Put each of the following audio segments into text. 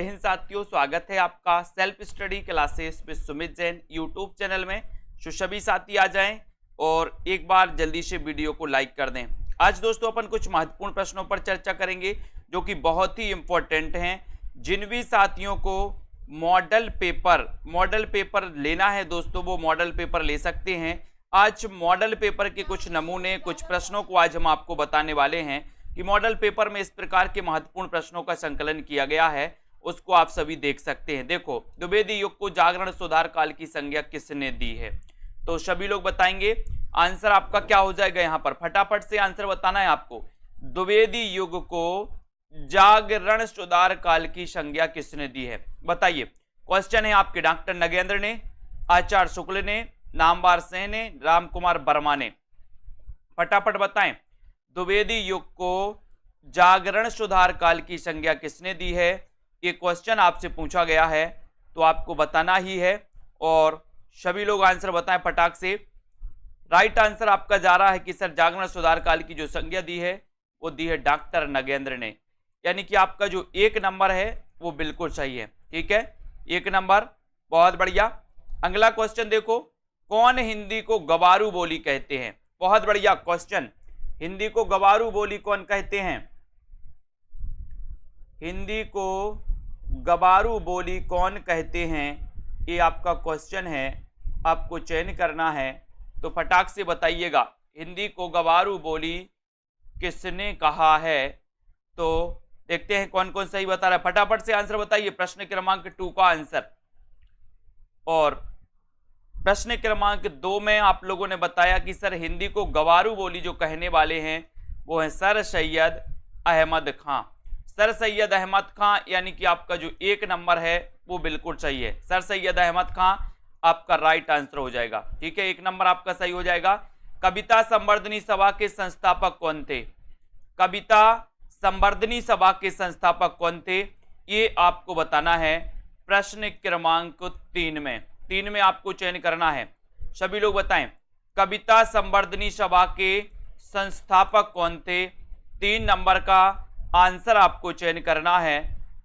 जय हिंद साथियों, स्वागत है आपका self study classes with Sumit Jain YouTube channel में। तो सभी साथी आ जाएं और एक बार जल्दी से वीडियो को लाइक कर दें। आज दोस्तों अपन कुछ महत्वपूर्ण प्रश्नों पर चर्चा करेंगे जो कि बहुत ही इंपॉर्टेंट हैं। जिन भी साथियों को मॉडल पेपर लेना है दोस्तों, वो मॉडल पेपर ले सकते हैं। आज मॉडल पेपर के कुछ नमूने, कुछ प्रश्नों को आज हम आपको बताने वाले हैं कि मॉडल पेपर में इस प्रकार के महत्वपूर्ण प्रश्नों का संकलन किया गया है, उसको आप सभी देख सकते हैं। देखो, द्विवेदी युग को जागरण सुधार काल की संज्ञा किसने दी है? तो सभी लोग बताएंगे। आंसर आपका क्या हो जाएगा? यहां पर फटाफट से आंसर बताना है आपको। द्विवेदी युग को जागरण सुधार काल की संज्ञा किसने दी है? बताइए। क्वेश्चन है आपके डॉक्टर नगेंद्र ने, आचार्य शुक्ल ने, नामवर सेन ने, राम कुमार वर्मा ने। फटाफट बताएं। द्विवेदी युग को जागरण सुधार काल की संज्ञा किसने दी है? ये क्वेश्चन आपसे पूछा गया है तो आपको बताना ही है और सभी लोग आंसर बताएं फटाक से। राइट आंसर आपका जा रहा है कि सर जागरण सुधार काल की जो संज्ञा दी है वो दी है डॉक्टर नगेंद्र ने, यानी कि आपका जो एक नंबर है वो बिल्कुल सही है। ठीक है, एक नंबर, बहुत बढ़िया। अगला क्वेश्चन देखो, कौन हिंदी को गवारू बोली कहते हैं? बहुत बढ़िया क्वेश्चन। हिंदी को गवारू बोली कौन कहते हैं? हिंदी को गवारू बोली कौन कहते हैं? ये आपका क्वेश्चन है, आपको चयन करना है तो फटाक से बताइएगा। हिंदी को गवारू बोली किसने कहा है? तो देखते हैं कौन कौन सही बता रहा है। फटाफट से आंसर बताइए प्रश्न क्रमांक 2 का आंसर। और प्रश्न क्रमांक 2 में आप लोगों ने बताया कि सर हिंदी को गवारू बोली जो कहने वाले हैं वो है सर सैयद अहमद खां। सर सैयद अहमद खां, यानी कि आपका जो एक नंबर है वो बिल्कुल सही है। सर सैयद अहमद खां आपका राइट आंसर हो जाएगा। ठीक है, एक नंबर आपका सही हो जाएगा। कविता संवर्धनी सभा के संस्थापक कौन थे? कविता संवर्धनी सभा के संस्थापक कौन थे? ये आपको बताना है प्रश्न क्रमांक 3 में आपको चयन करना है। सभी लोग बताएं, कविता संवर्धनी सभा के संस्थापक कौन थे? 3 नंबर का आंसर आपको चयन करना है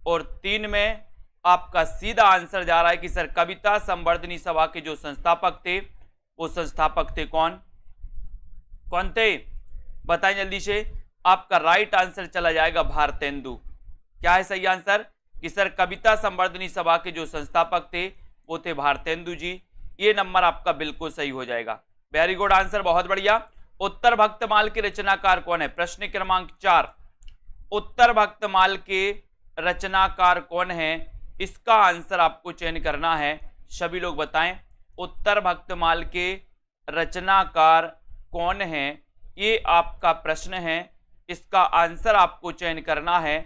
और 3 में आपका सीधा आंसर जा रहा है कि सर कविता संवर्धनी सभा के जो संस्थापक थे वो संस्थापक थे कौन थे? बताएं जल्दी से। आपका राइट आंसर चला जाएगा भारतेंदु। क्या है सही आंसर? कि सर कविता संवर्धनी सभा के जो संस्थापक थे वो थे भारतेंदु जी। ये नंबर आपका बिल्कुल सही हो जाएगा। वेरी गुड आंसर, बहुत बढ़िया। उत्तर भक्तमाल के रचनाकार कौन है? प्रश्न क्रमांक 4, उत्तर भक्तमाल के रचनाकार कौन है? इसका आंसर आपको चयन करना है। सभी लोग बताएं, उत्तर भक्तमाल के रचनाकार कौन है? ये आपका प्रश्न है, इसका आंसर आपको चयन करना है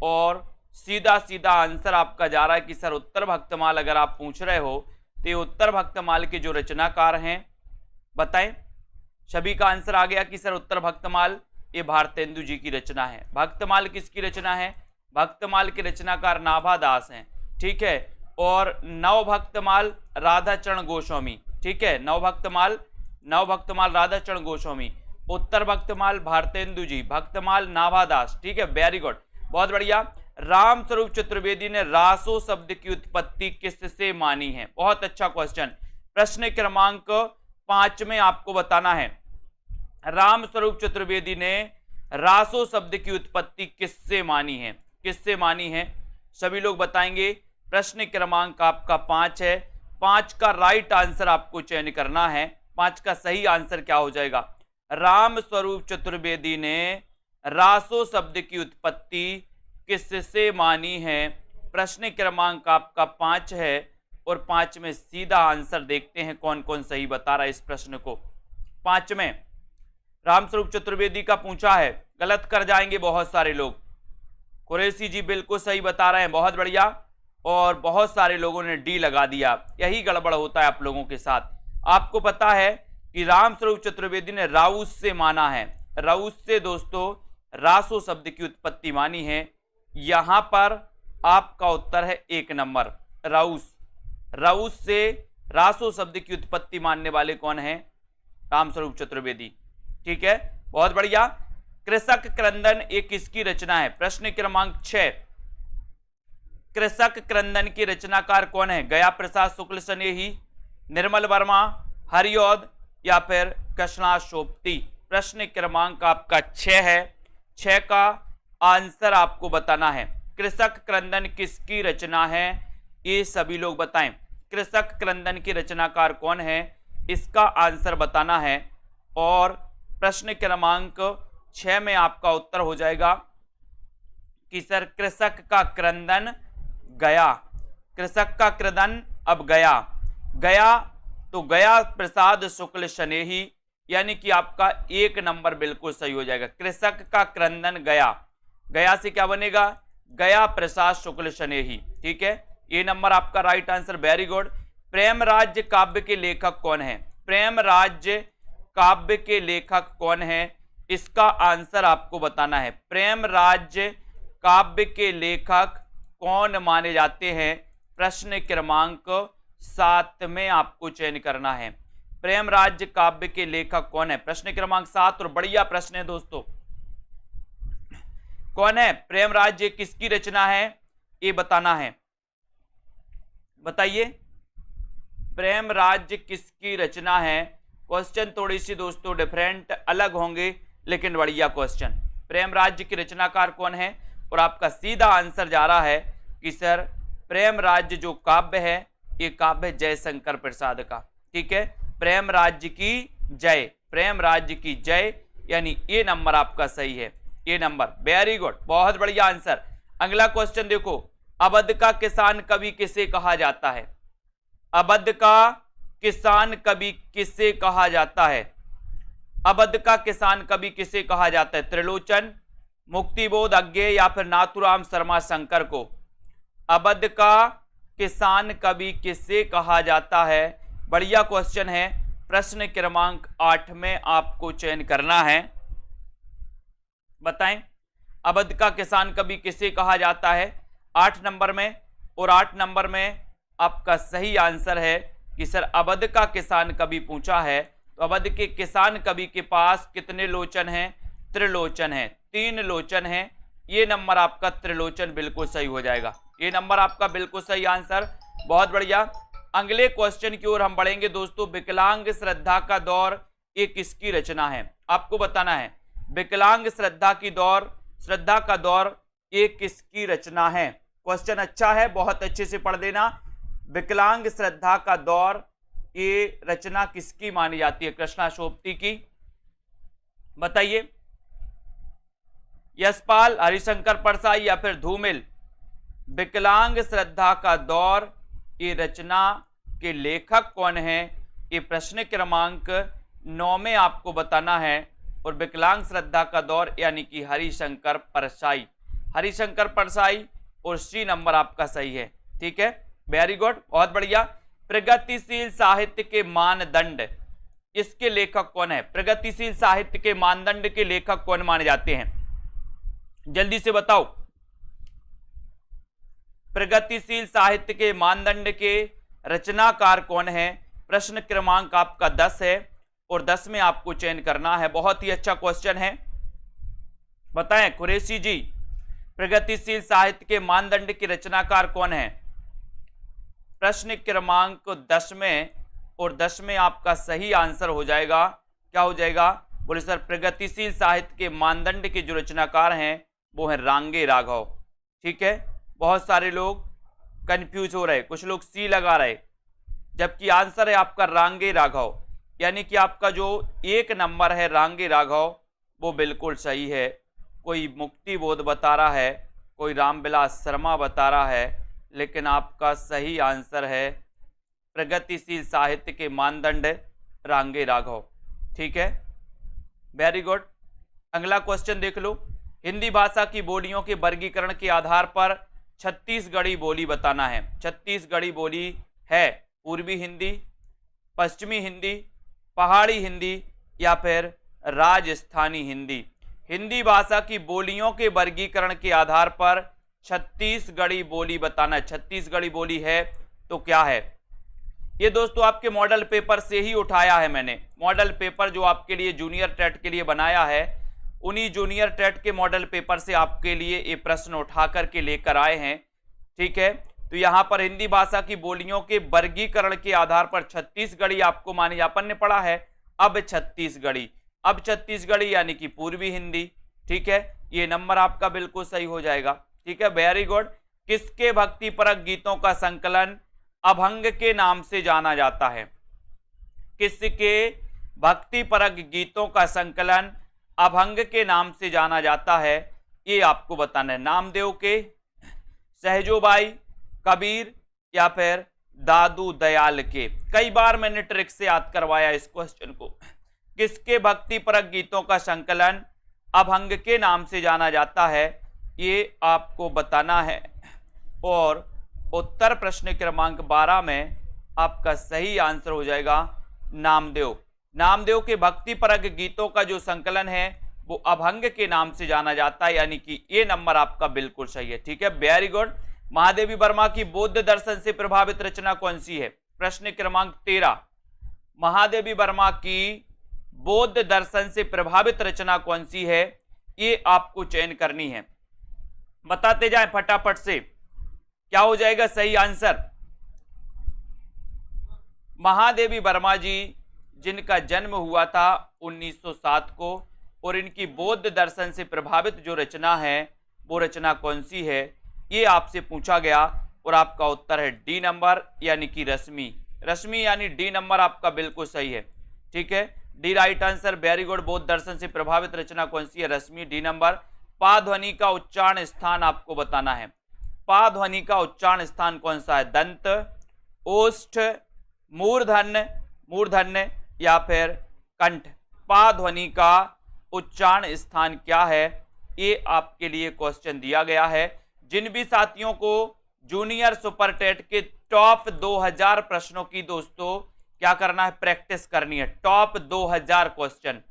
और सीधा सीधा आंसर आपका जा रहा है कि सर उत्तर भक्तमाल अगर आप पूछ रहे हो तो ये उत्तर भक्तमाल के जो रचनाकार हैं बताएं। सभी का आंसर आ गया कि सर उत्तर भक्तमाल ये भारतेंदु जी की रचना है। भक्तमाल किसकी रचना है? भक्तमाल के रचनाकार नाभादास हैं। ठीक है, और नवभक्तमाल राधाचरण गोस्वामी। ठीक है, नवभक्तमाल राधाचरण गोस्वामी। उत्तर भक्तमाल भारतेंदु जी, भक्तमाल नाभादास। ठीक है, वेरी गुड, बहुत बढ़िया। राम स्वरूप चतुर्वेदी ने रासो शब्द की उत्पत्ति किससे मानी है? बहुत अच्छा क्वेश्चन। प्रश्न क्रमांक 5 में आपको बताना है राम स्वरूप चतुर्वेदी ने रासो शब्द की उत्पत्ति किससे मानी है? किससे मानी है? सभी लोग बताएंगे। प्रश्न क्रमांक आपका 5 है। 5 का राइट आंसर आपको चयन करना है। 5 का सही आंसर क्या हो जाएगा? राम स्वरूप चतुर्वेदी ने रासो शब्द की उत्पत्ति किससे मानी है? प्रश्न क्रमांक आपका 5 है और 5 में सीधा आंसर देखते हैं कौन कौन सही बता रहा है इस प्रश्न को। 5 में रामस्वरूप चतुर्वेदी का पूछा है, गलत कर जाएंगे बहुत सारे लोग। कुरैशी जी बिल्कुल सही बता रहे हैं, बहुत बढ़िया। और बहुत सारे लोगों ने डी लगा दिया, यही गड़बड़ होता है आप लोगों के साथ। आपको पता है कि रामस्वरूप चतुर्वेदी ने राउस से माना है। राउस से दोस्तों रासो शब्द की उत्पत्ति मानी है। यहां पर आपका उत्तर है 1 नंबर, राउस से रासो शब्द की उत्पत्ति मानने वाले कौन है? रामस्वरूप चतुर्वेदी। ठीक है, बहुत बढ़िया। कृषक क्रंदन एक किसकी रचना है? प्रश्न क्रमांक 6। कृषक क्रंदन की रचनाकार कौन है? गया प्रसाद शुक्ल स्नेही, निर्मल वर्मा, हरिऔध या फिर कृष्णाशोपति। प्रश्न क्रमांक आपका 6 है। 6 का आंसर आपको बताना है। कृषक क्रंदन किसकी रचना है? ये सभी लोग बताएं। कृषक क्रंदन की रचनाकार कौन है? इसका आंसर बताना है। और प्रश्न क्रमांक 6 में आपका उत्तर हो जाएगा कि सर कृषक का क्रंदन गया। कृषक का क्रंदन अब गया। गया तो गया प्रसाद शुक्ल स्नेही, यानी कि आपका 1 नंबर बिल्कुल सही हो जाएगा। कृषक का क्रंदन गया, गया से क्या बनेगा? गया प्रसाद शुक्ल स्नेही। ठीक है, ये नंबर आपका राइट आंसर। Very good. प्रेम राज्य काव्य के लेखक कौन है? प्रेम राज्य काव्य के लेखक कौन है? इसका आंसर आपको बताना है। प्रेम राज्य काव्य के लेखक कौन माने जाते हैं? प्रश्न क्रमांक 7 में आपको चयन करना है। प्रेम राज्य काव्य के लेखक कौन है? प्रश्न क्रमांक 7, और बढ़िया प्रश्न है दोस्तों। कौन है? प्रेम राज्य किसकी रचना है? ये बताना है। बताइए, प्रेम राज्य किसकी रचना है? क्वेश्चन थोड़ी सी दोस्तों डिफरेंट अलग होंगे, लेकिन बढ़िया क्वेश्चन। प्रेम राज्य की रचनाकार कौन है? और आपका सीधा आंसर जा रहा है कि सर प्रेम राज्य जो काव्य है, ये काव्य जयशंकर प्रसाद का। ठीक है, प्रेम राज्य की जय, प्रेम राज्य की जय, यानी ये नंबर आपका सही है। ये नंबर, वेरी गुड, बहुत बढ़िया आंसर। अगला क्वेश्चन देखो, अवध का किसान कवि किसे कहा जाता है? अवध का किसान कवि किसे कहा जाता है? अवध का किसान कवि किसे कहा जाता है? त्रिलोचन, मुक्तिबोध अज्ञेय या फिर नाथुराम शर्मा शंकर को? अवध का किसान कवि किसे कहा जाता है? बढ़िया क्वेश्चन है। प्रश्न क्रमांक 8 में आपको चयन करना है। बताएं, अवध का किसान कवि किसे कहा जाता है 8 नंबर में? और 8 नंबर में आपका सही आंसर है कि सर अवध का किसान कवि पूछा है, तो अवध के किसान कवि के पास कितने लोचन हैं? त्रिलोचन है, 3 लोचन हैं। ये नंबर आपका त्रिलोचन बिल्कुल सही हो जाएगा। ये नंबर आपका बिल्कुल सही आंसर, बहुत बढ़िया। अगले क्वेश्चन की ओर हम बढ़ेंगे दोस्तों। विकलांग श्रद्धा का दौर, ये किसकी रचना है? आपको बताना है। विकलांग श्रद्धा का दौर ये किसकी रचना है? क्वेश्चन अच्छा है, बहुत अच्छे से पढ़ देना। विकलांग श्रद्धा का दौर ये रचना किसकी मानी जाती है? कृष्णाशोपति की। बताइए, यशपाल, हरिशंकर परसाई या फिर धूमिल? विकलांग श्रद्धा का दौर ये रचना के लेखक कौन है? ये प्रश्न क्रमांक 9 में आपको बताना है। और विकलांग श्रद्धा का दौर यानी कि हरिशंकर परसाई, हरिशंकर परसाई, और सी नंबर आपका सही है। ठीक है, वेरी गुड, बहुत बढ़िया। प्रगतिशील साहित्य के मानदंड, इसके लेखक कौन है? प्रगतिशील साहित्य के मानदंड के लेखक कौन माने जाते हैं? जल्दी से बताओ। प्रगतिशील साहित्य के मानदंड के रचनाकार कौन है? प्रश्न क्रमांक आपका 10 है, और 10 में आपको चयन करना है। बहुत ही अच्छा क्वेश्चन है। बताएं कुरैशी जी, प्रगतिशील साहित्य के मानदंड के रचनाकार कौन है? प्रश्न क्रमांक 10 में, और 10 में आपका सही आंसर हो जाएगा। क्या हो जाएगा? बोले सर प्रगतिशील साहित्य के मानदंड के जो रचनाकार हैं वो है रांगे राघव। ठीक है, बहुत सारे लोग कंफ्यूज हो रहे, कुछ लोग सी लगा रहे, जबकि आंसर है आपका रांगे राघव। यानी कि आपका जो 1 नंबर है रांगे राघव वो बिल्कुल सही है। कोई मुक्तिबोध बता रहा है, कोई रामविलास शर्मा बता रहा है, लेकिन आपका सही आंसर है प्रगतिशील साहित्य के मानदंड रांगे राघव। ठीक है, वेरी गुड। अगला क्वेश्चन देख लो। हिंदी भाषा की बोलियों के वर्गीकरण के आधार पर छत्तीसगढ़ी बोली बताना है। छत्तीसगढ़ी बोली है पूर्वी हिंदी, पश्चिमी हिंदी, पहाड़ी हिंदी या फिर राजस्थानी हिंदी। हिंदी भाषा की बोलियों के वर्गीकरण के आधार पर छत्तीसगढ़ी बोली बताना है। छत्तीसगढ़ी बोली है तो क्या है? ये दोस्तों आपके मॉडल पेपर से ही उठाया है मैंने। मॉडल पेपर जो आपके लिए जूनियर टेट के लिए बनाया है, उन्हीं जूनियर टेट के मॉडल पेपर से आपके लिए ये प्रश्न उठा करके लेकर आए हैं। ठीक है। तो यहां पर हिंदी भाषा की बोलियों के वर्गीकरण के आधार पर छत्तीसगढ़ी आपको मानी, अपन ने पढ़ा है अब छत्तीसगढ़ी, अब छत्तीसगढ़ी यानी कि पूर्वी हिंदी, ठीक है। ये नंबर आपका बिल्कुल सही हो जाएगा, ठीक है, वेरी गुड। किसके भक्तिपरक गीतों का संकलन अभंग के नाम से जाना जाता है? किसके भक्तिपरक गीतों का संकलन अभंग के नाम से जाना जाता है? ये आपको बताना है। नामदेव के, सहजोबाई, कबीर या फिर दादू दयाल के? कई बार मैंने ट्रिक से याद करवाया इस क्वेश्चन को। किसके भक्तिपरक गीतों का संकलन अभंग के नाम से जाना जाता है? ये आपको बताना है। और उत्तर प्रश्न क्रमांक 12 में आपका सही आंसर हो जाएगा नामदेव। नामदेव के भक्तिपरक गीतों का जो संकलन है वो अभंग के नाम से जाना जाता है, यानी कि ये नंबर आपका बिल्कुल सही है, ठीक है, वेरी गुड। महादेवी वर्मा की बौद्ध दर्शन से प्रभावित रचना कौन सी है? प्रश्न क्रमांक 13। महादेवी वर्मा की बौद्ध दर्शन से प्रभावित रचना कौन सी है? ये आपको चयन करनी है। बताते जाएं फटाफट से, क्या हो जाएगा सही आंसर? महादेवी वर्मा जी जिनका जन्म हुआ था 1907 को, और इनकी बौद्ध दर्शन से प्रभावित जो रचना है वो रचना कौन सी है, ये आपसे पूछा गया। और आपका उत्तर है डी नंबर, यानी कि रश्मि। रश्मि यानी डी नंबर आपका बिल्कुल सही है, ठीक है, D right answer, very good. बौद्ध दर्शन से प्रभावित रचना कौन सी है? रश्मि, डी नंबर। पा ध्वनि का उच्चारण स्थान आपको बताना है। पा ध्वनि का उच्चारण स्थान कौन सा है? दंत, ओष्ठ, मूर्धन्य, मूर्धन्य या फिर कंठ? पा ध्वनि का उच्चारण स्थान क्या है? ये आपके लिए क्वेश्चन दिया गया है। जिन भी साथियों को जूनियर सुपर टेट के टॉप 2000 प्रश्नों की दोस्तों क्या करना है, प्रैक्टिस करनी है। टॉप 2000 क्वेश्चन,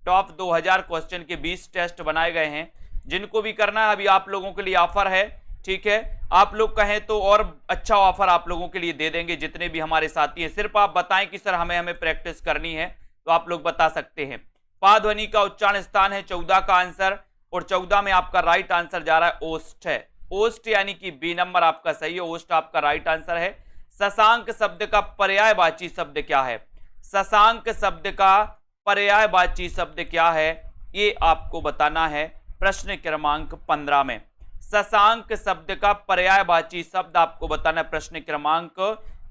टॉप 2000 क्वेश्चन के 20 टेस्ट बनाए गए हैं, जिनको भी करना है अभी आप लोगों के लिए ऑफर है, ठीक है। आप लोग कहें तो और अच्छा ऑफर आप लोगों के लिए दे देंगे, जितने भी हमारे साथी हैं। सिर्फ आप बताएं कि सर हमें प्रैक्टिस करनी है, तो आप लोग बता सकते हैं। पा ध्वनि का उच्चारण स्थान है 14 का आंसर, और 14 में आपका राइट आंसर जा रहा है ओष्ठ है। ओष्ठ यानी कि बी नंबर आपका सही है, ओष्ठ आपका राइट आंसर है। शशांक शब्द का पर्यायवाची शब्द क्या है? शशांक शब्द का पर्यायवाची शब्द क्या है? ये आपको बताना है प्रश्न क्रमांक 15 में। शशांक शब्द का पर्यायवाची शब्द आपको बताना है प्रश्न क्रमांक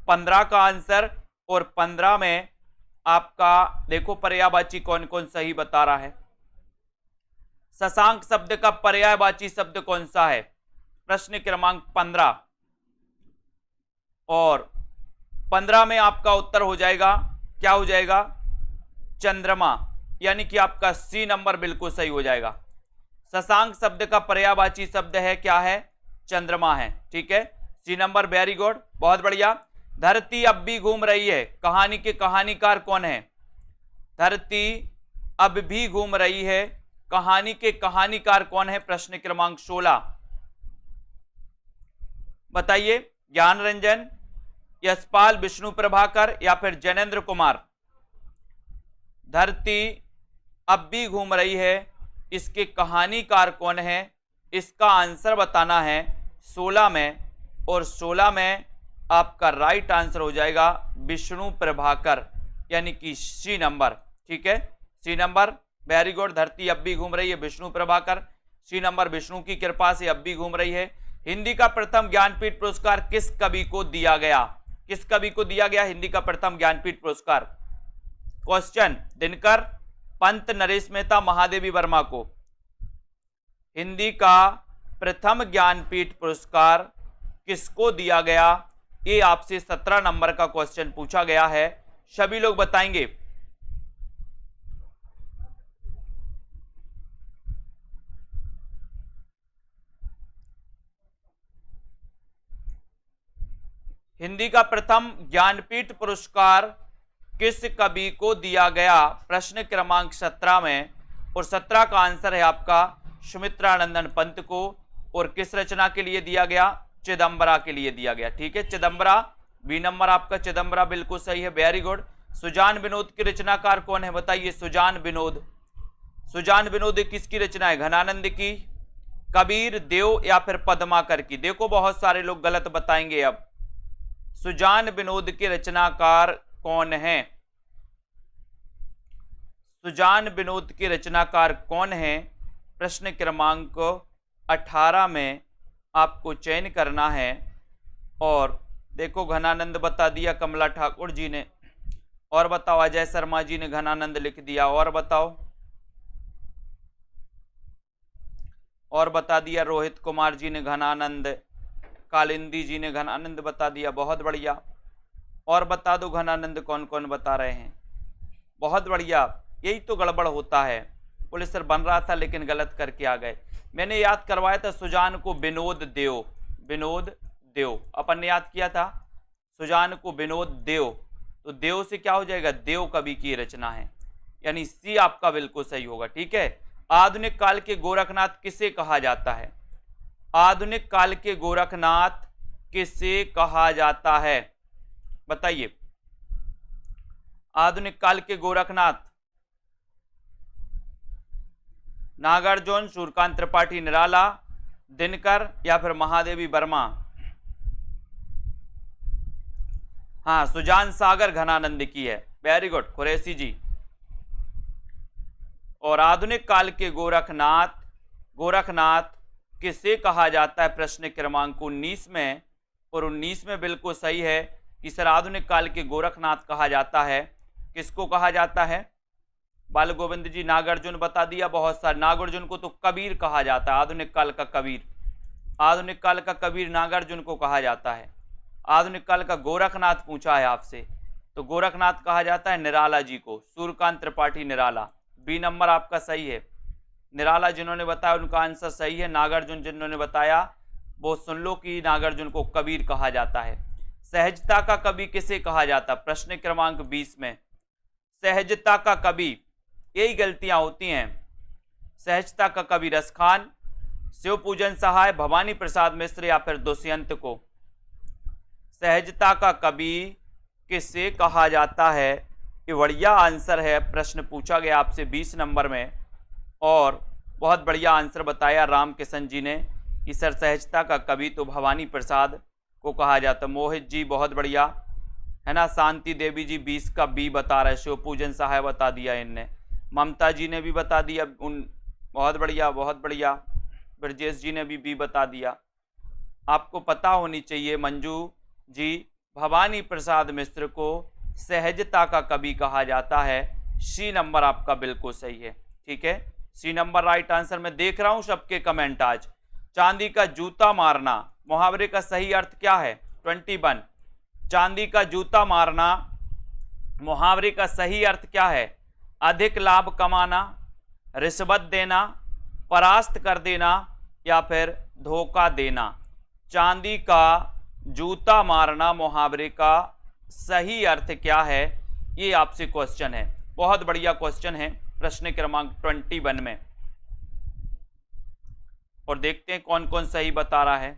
15 का आंसर। और 15 में आपका देखो पर्यायवाची कौन कौन सही बता रहा है। शशांक शब्द का पर्यायवाची शब्द कौन सा है? प्रश्न क्रमांक 15, और 15 में आपका उत्तर हो जाएगा, क्या हो जाएगा? चंद्रमा, यानी कि आपका सी नंबर बिल्कुल सही हो जाएगा। शशांक शब्द का पर्यायवाची शब्द है क्या है? चंद्रमा है, ठीक है, सी नंबर, वेरी गुड, बहुत बढ़िया। धरती अब भी घूम रही है, कहानी के कहानीकार कौन है? धरती अब भी घूम रही है, कहानी के कहानीकार कौन है? प्रश्न क्रमांक 16 बताइए। ज्ञान रंजन, यशपाल, विष्णु प्रभाकर या फिर जैनेन्द्र कुमार? धरती अब भी घूम रही है, इसके कहानीकार कौन है? इसका आंसर बताना है 16 में, और 16 में आपका राइट आंसर हो जाएगा विष्णु प्रभाकर, यानी कि सी नंबर, ठीक है, सी नंबर, वेरी गुड। धरती अब भी घूम रही है, विष्णु प्रभाकर, सी नंबर, विष्णु की कृपा से अब भी घूम रही है। हिंदी का प्रथम ज्ञानपीठ पुरस्कार किस कवि को दिया गया? किस कवि को दिया गया हिंदी का प्रथम ज्ञानपीठ पुरस्कार? क्वेश्चन, दिनकर, पंत, नरेश मेहता, महादेवी वर्मा को। हिंदी का प्रथम ज्ञानपीठ पुरस्कार किसको दिया गया? ये आपसे 17 नंबर का क्वेश्चन पूछा गया है, सभी लोग बताएंगे। हिंदी का प्रथम ज्ञानपीठ पुरस्कार किस कवि को दिया गया? प्रश्न क्रमांक 17 में, और 17 का आंसर है आपका सुमित्रानंदन पंत को। और किस रचना के लिए दिया गया? चिदंबरा के लिए दिया गया, ठीक है, चिदंबरा, बी नंबर आपका चिदंबरा बिल्कुल सही है, वेरी गुड। सुजान विनोद के रचनाकार कौन है? बताइए। सुजान विनोद, सुजान विनोद किसकी रचना है? घनानंद की, कबीर, देव या फिर पद्माकर की। देखो बहुत सारे लोग गलत बताएंगे। अब सुजान विनोद के रचनाकार कौन है? सुजान विनोद के रचनाकार कौन है? प्रश्न क्रमांक 18 में आपको चयन करना है। और देखो घनानंद बता दिया कमला ठाकुर जी ने, और बताओ अजय शर्मा जी ने घनानंद लिख दिया, और बताओ, और बता दिया रोहित कुमार जी ने घनानंद, कालिंदी जी ने घनानंद बता दिया, बहुत बढ़िया। और बता दो घनानंद कौन कौन बता रहे हैं, बहुत बढ़िया। यही तो गड़बड़ होता है, पुलिसर बन रहा था लेकिन गलत करके आ गए। मैंने याद करवाया था सुजान को विनोद देव, विनोद देव अपन ने याद किया था, सुजान को विनोद देव, तो देव से क्या हो जाएगा, देव कवि की रचना है, यानी सी आपका बिल्कुल सही होगा। ठीक है। आधुनिक काल के गोरखनाथ किसे कहा जाता है? आधुनिक काल के गोरखनाथ किसे कहा जाता है? बताइए। आधुनिक काल के गोरखनाथ, नागार्जुन, सूर्यकांत त्रिपाठी निराला, दिनकर या फिर महादेवी वर्मा? हाँ, सुजान सागर घनानंद की है। वेरी गुड कुरैशी जी। और आधुनिक काल के गोरखनाथ, गोरखनाथ किसे कहा जाता है? प्रश्न क्रमांक 19 में, और 19 में बिल्कुल सही है कि सर आधुनिक काल के गोरखनाथ कहा जाता है। किसको कहा जाता है? बाल गोविंद जी, नागार्जुन बता दिया बहुत सारे। नागार्जुन को तो कबीर कहा जाता है, आधुनिक काल का कबीर, आधुनिक काल का कबीर नागार्जुन को कहा जाता है। आधुनिक काल का गोरखनाथ पूछा है आपसे, तो गोरखनाथ कहा जाता है निराला जी को, सूर्यकांत त्रिपाठी निराला। बी नंबर आपका सही है। निराला जिन्होंने बताया उनका आंसर सही है। नागार्जुन जिन्होंने बताया वो सुन लो कि नागार्जुन को कबीर कहा जाता है। सहजता का कवि किसे कहा जाता? प्रश्न क्रमांक 20 में सहजता का कवि, यही गलतियां होती हैं। सहजता का कवि रसखान, शिवपूजन सहाय, भवानी प्रसाद मिश्र या फिर दुष्यंत को? सहजता का कवि किसे कहा जाता है? ये बढ़िया आंसर है। प्रश्न पूछा गया आपसे 20 नंबर में, और बहुत बढ़िया आंसर बताया राम किशन जी ने कि सर सहजता का कवि तो भवानी प्रसाद को कहा जाता। मोहित जी बहुत बढ़िया है ना। शांति देवी जी 20 का बी बता रहे, शिवपूजन सहाय बता दिया इनने। ममता जी ने भी बता दिया उन, बहुत बढ़िया बहुत बढ़िया। ब्रजेश जी ने भी बी बता दिया। आपको पता होनी चाहिए मंजू जी, भवानी प्रसाद मिश्र को सहजता का कवि कहा जाता है। सी नंबर आपका बिल्कुल सही है। ठीक है, सी नंबर राइट आंसर। मैं देख रहा हूं सबके कमेंट आज। चांदी का जूता मारना मुहावरे का सही अर्थ क्या है? 21। चांदी का जूता मारना मुहावरे का सही अर्थ क्या है? अधिक लाभ कमाना, रिश्वत देना, परास्त कर देना या फिर धोखा देना। चांदी का जूता मारना मुहावरे का सही अर्थ क्या है? ये आपसे क्वेश्चन है, बहुत बढ़िया क्वेश्चन है प्रश्न क्रमांक 21 में। और देखते हैं कौन कौन सही बता रहा है।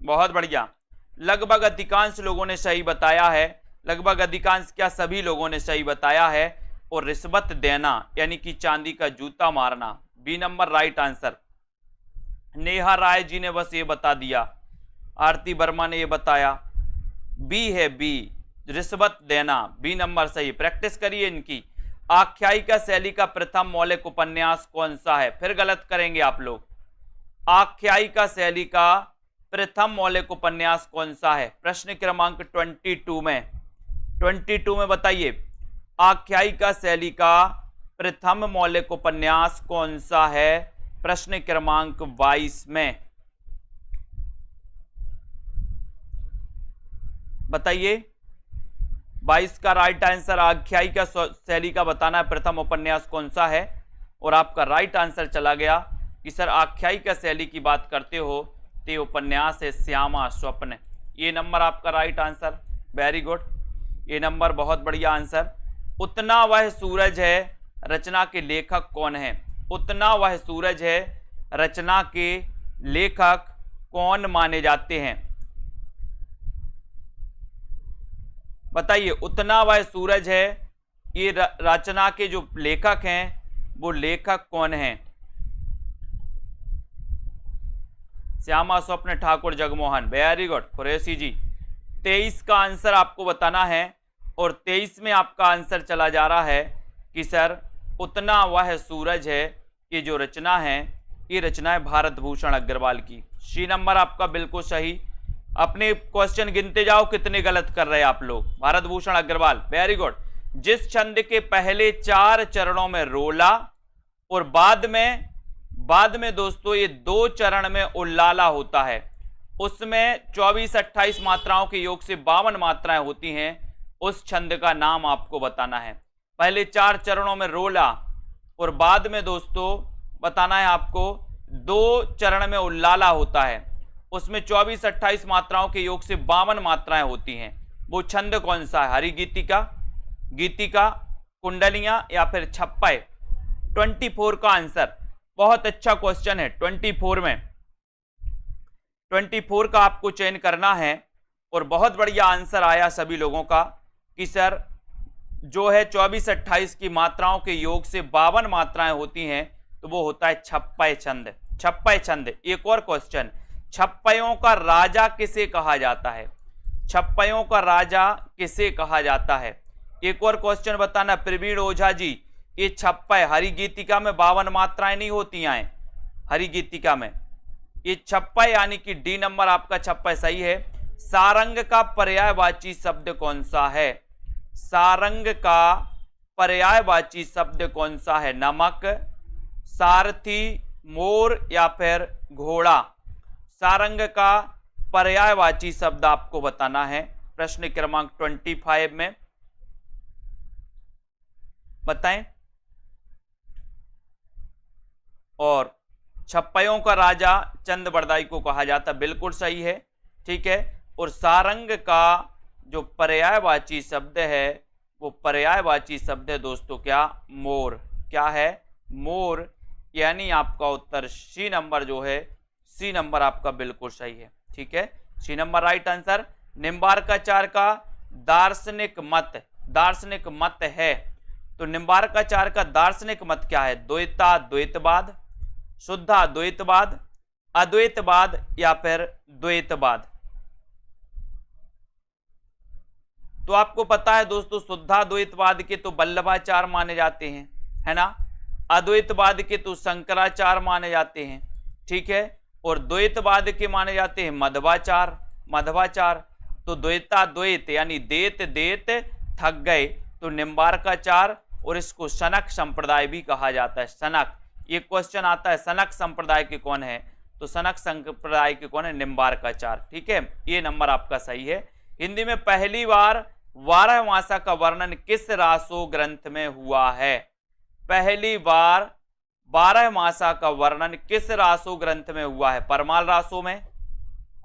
बहुत बढ़िया, लगभग अधिकांश लोगों ने सही बताया है। लगभग अधिकांश क्या, सभी लोगों ने सही बताया है। और रिश्वत देना यानी कि चांदी का जूता मारना, B number right answer. Neha Rai ji ने बस ये बता दिया, आरती वर्मा ने ये बताया, बी है बी, रिश्वत देना, बी नंबर सही। प्रैक्टिस करिए इनकी। आख्यायिका शैली का प्रथम मौलिक उपन्यास कौन सा है? फिर गलत करेंगे आप लोग। आख्यायिका शैली का प्रथम मौलिक उपन्यास कौन सा है? प्रश्न क्रमांक 22 में बताइए, आख्यायिका शैली का प्रथम मौलिक उपन्यास कौन सा है? प्रश्न क्रमांक 22 में बताइए। 22 का राइट आंसर, आख्यायिका शैली का बताना है प्रथम उपन्यास कौन सा है। और आपका राइट आंसर चला गया कि सर आख्यायिका शैली की बात करते हो तो उपन्यास है श्यामा स्वप्न। ये नंबर आपका राइट आंसर, वेरी गुड, ये नंबर बहुत बढ़िया आंसर। उतना वह सूरज है रचना के लेखक कौन है? उतना वह सूरज है रचना के लेखक कौन माने जाते हैं? बताइए, उतना वह सूरज है ये रचना के जो लेखक हैं वो लेखक कौन हैं? श्यामा स्वप्न ठाकुर जगमोहन। वेरी गुड कुरैशी जी। 23 का आंसर आपको बताना है और 23 में आपका आंसर चला जा रहा है कि सर उतना वह सूरज है। ये जो रचना है ये रचना है भारत भूषण अग्रवाल की। सी नंबर आपका बिल्कुल सही। अपने क्वेश्चन गिनते जाओ कितने गलत कर रहे हैं आप लोग। Bharat Bhushan Agarwal, very good. जिस छंद के पहले 4 चरणों में रोला और बाद में दोस्तों ये 2 चरण में उल्लाला होता है, उसमें 24-28 मात्राओं के योग से 52 मात्राएं होती हैं, उस छंद का नाम आपको बताना है। पहले 4 चरणों में रोला और बाद में दोस्तों बताना है आपको 2 चरण में उल्लाला होता है, उसमें 24-28 मात्राओं के योग से 52 मात्राएं होती हैं। वो छंद कौन सा है? हरि गीतिका, गीतिका, कुंडलियां या फिर छप्पय? 24 का आंसर। बहुत अच्छा क्वेश्चन है। 24 का आपको चयन करना है और बहुत बढ़िया आंसर आया सभी लोगों का कि सर जो है 24-28 की मात्राओं के योग से 52 मात्राएं होती हैं, तो वो होता है छप्पय छंद। छप्पय छंद। एक और क्वेश्चन, छप्पयों का राजा किसे कहा जाता है? छप्पयों का राजा किसे कहा जाता है? एक और क्वेश्चन बताना प्रवीण ओझा जी। ये छप्पय हरि गीतिका में 52 मात्राएं नहीं होती हैं। हरि गीतिका में ये छप्पय यानी कि डी नंबर आपका छप्पय सही है। सारंग का पर्यायवाची शब्द कौन सा है? सारंग का पर्यायवाची शब्द कौन सा है? नमक, सारथी, मोर या फिर घोड़ा? सारंग का पर्यायवाची शब्द आपको बताना है। प्रश्न क्रमांक 25 में बताएं। और छप्पयों का राजा चंद बरदाई को कहा जाता, बिल्कुल सही है, ठीक है। और सारंग का जो पर्यायवाची शब्द है वो पर्यायवाची शब्द है दोस्तों क्या? मोर। क्या है? मोर। यानी आपका उत्तर सी नंबर जो है, सी नंबर आपका बिल्कुल सही है, ठीक है, C number right answer. Nimbarkacharya का दार्शनिक मत है, तो निम्बार्काचार्य का दार्शनिक मत क्या है? द्वैता द्वैतवाद, शुद्धा द्वैतवाद, अद्वैतवाद या फिर द्वैतवाद? तो आपको पता है दोस्तों शुद्धाद्वैतवाद के तो वल्लभाचार्य माने जाते हैं, है ना। अद्वैतवाद के तो शंकराचार्य माने जाते हैं, ठीक है। और द्वैतवाद के माने जाते हैं मध्वाचार्य। तो द्वैता द्वैत यानी देत देत थक गए, तो निम्बार्काचार्य, और इसको सनक संप्रदाय भी कहा जाता है। सनक, ये क्वेश्चन आता है सनक संप्रदाय के कौन है? तो सनक संप्रदाय के कौन है? निम्बार्काचार्य, ठीक है। ये नंबर आपका सही है। हिंदी में पहली बार 12 मासा का वर्णन किस रासो ग्रंथ में हुआ है? पहली बार 12 मासा का वर्णन किस रासो ग्रंथ में हुआ है? परमाल रासो में,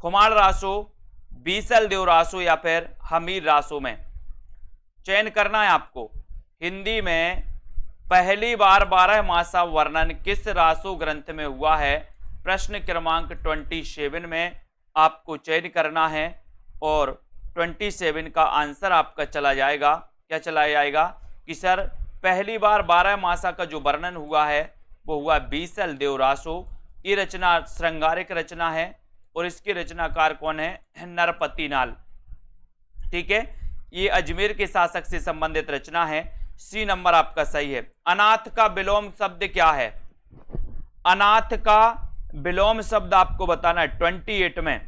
खुमार रासो, बीसल देव रासो या फिर हमीर रासो में? चयन करना है आपको। हिंदी में पहली बार 12 मासा वर्णन किस रासो ग्रंथ में हुआ है? प्रश्न क्रमांक 27 में आपको चयन करना है और 27 का आंसर आपका चला जाएगा। क्या चला जाएगा? कि सर पहली बार 12 मासा का जो वर्णन हुआ है वो हुआ बीसल देव रासो। ये रचना श्रृंगारिक रचना है और इसके रचनाकार कौन है? नरपति नाल, ठीक है। ये अजमेर के शासक से संबंधित रचना है। सी नंबर आपका सही है। अनाथ का विलोम शब्द क्या है? अनाथ का विलोम शब्द आपको बताना है 28 में।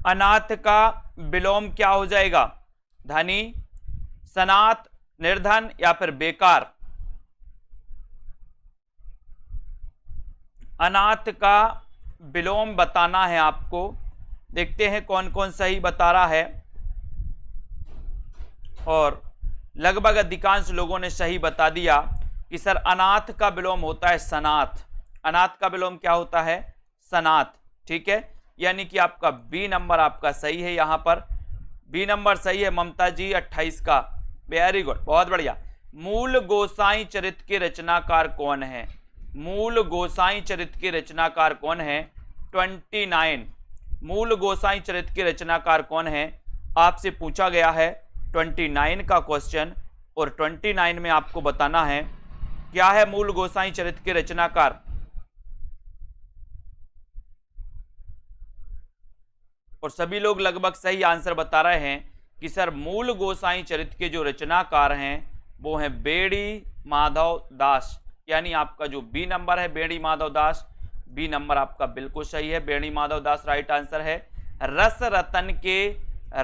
अनाथ का विलोम क्या हो जाएगा? धनी, सनाथ, निर्धन या फिर बेकार? अनाथ का विलोम बताना है आपको। देखते हैं कौन कौन सही बता रहा है। और लगभग अधिकांश लोगों ने सही बता दिया कि सर अनाथ का विलोम होता है सनाथ। अनाथ का विलोम क्या होता है? सनाथ, ठीक है। यानी कि आपका बी नंबर आपका सही है। यहां पर बी नंबर सही है ममता जी 28 का। वेरी गुड, बहुत बढ़िया। मूल गोसाई चरित्र के रचनाकार कौन है? मूल गोसाई चरित्र के रचनाकार कौन है? 29। मूल गोसाई चरित्र के रचनाकार कौन है? आपसे पूछा गया है 29 का क्वेश्चन, और 29 में आपको बताना है क्या है मूल गोसाई चरित्र के रचनाकार। और सभी लोग लगभग सही आंसर बता रहे हैं कि सर मूल गोसाई चरित्र के जो रचनाकार हैं वो हैं बेड़ी माधव दास, यानी आपका जो बी नंबर है बेड़ी माधव दास, बी नंबर आपका बिल्कुल सही है, बेड़ी माधव दास राइट आंसर है। रस रतन के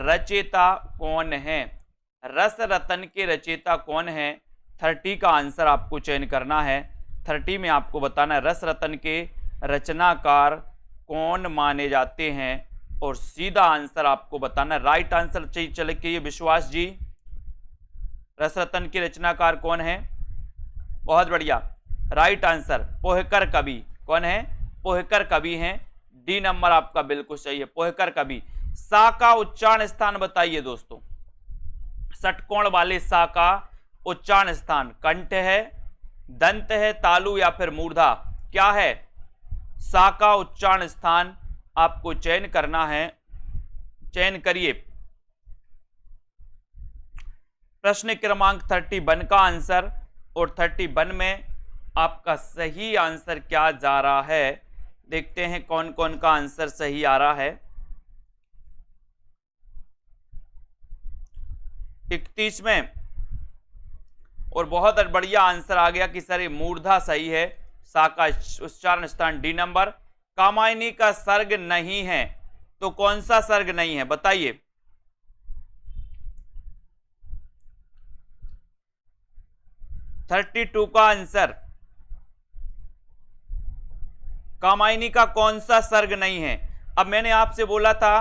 रचयिता कौन है, रस रतन के रचयिता कौन है, 30 का आंसर आपको चयन करना है। 30 में आपको बताना है रस रतन के रचनाकार कौन माने जाते हैं, और सीधा आंसर आपको बताना है। राइट आंसर चाहिए चले के ये विश्वास जी, रस रतन के रचनाकार कौन है, बहुत बढ़िया राइट आंसर पोहकर कवि, कौन है, पोहकर कवि हैं, डी नंबर आपका बिल्कुल सही है, पोहकर कवि। सा का उच्चारण स्थान बताइए दोस्तों, षटकोण वाले सा का उच्चारण स्थान कंठ है, दंत है, तालु या फिर मूर्धा, क्या है, सा का उच्चारण स्थान आपको चयन करना है, चयन करिए। प्रश्न क्रमांक 31 का आंसर, और 31 में आपका सही आंसर क्या जा रहा है, देखते हैं कौन कौन का आंसर सही आ रहा है। 31 में और बहुत बढ़िया आंसर आ गया कि सर ये मूर्धा सही है, सा का उच्चारण स्थान डी नंबर। कामायनी का सर्ग नहीं है, तो कौन सा सर्ग नहीं है बताइए। थर्टी 32 का आंसर, कामायनी का कौन सा सर्ग नहीं है। अब मैंने आपसे बोला था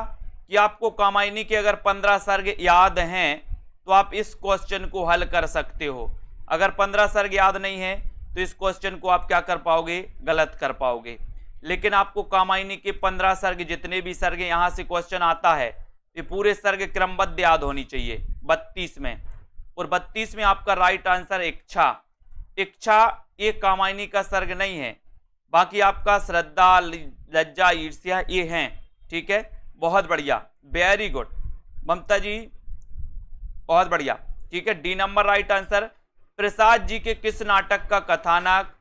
कि आपको कामायनी के अगर 15 सर्ग याद हैं तो आप इस क्वेश्चन को हल कर सकते हो। अगर 15 सर्ग याद नहीं है तो इस क्वेश्चन को आप क्या कर पाओगे, गलत कर पाओगे। लेकिन आपको कामायनी के 15 सर्ग, जितने भी सर्ग यहां से क्वेश्चन आता है, ये पूरे सर्ग क्रमबद्ध याद होनी चाहिए 32 में। और 32 में आपका राइट आंसर इच्छा, इच्छा ये कामायनी का सर्ग नहीं है, बाकी आपका श्रद्धा, लज्जा, ईर्ष्या ये हैं, ठीक है, बहुत बढ़िया, वेरी गुड ममता जी, बहुत बढ़िया, ठीक है, D number right answer. Prasad ji के किस नाटक का कथानक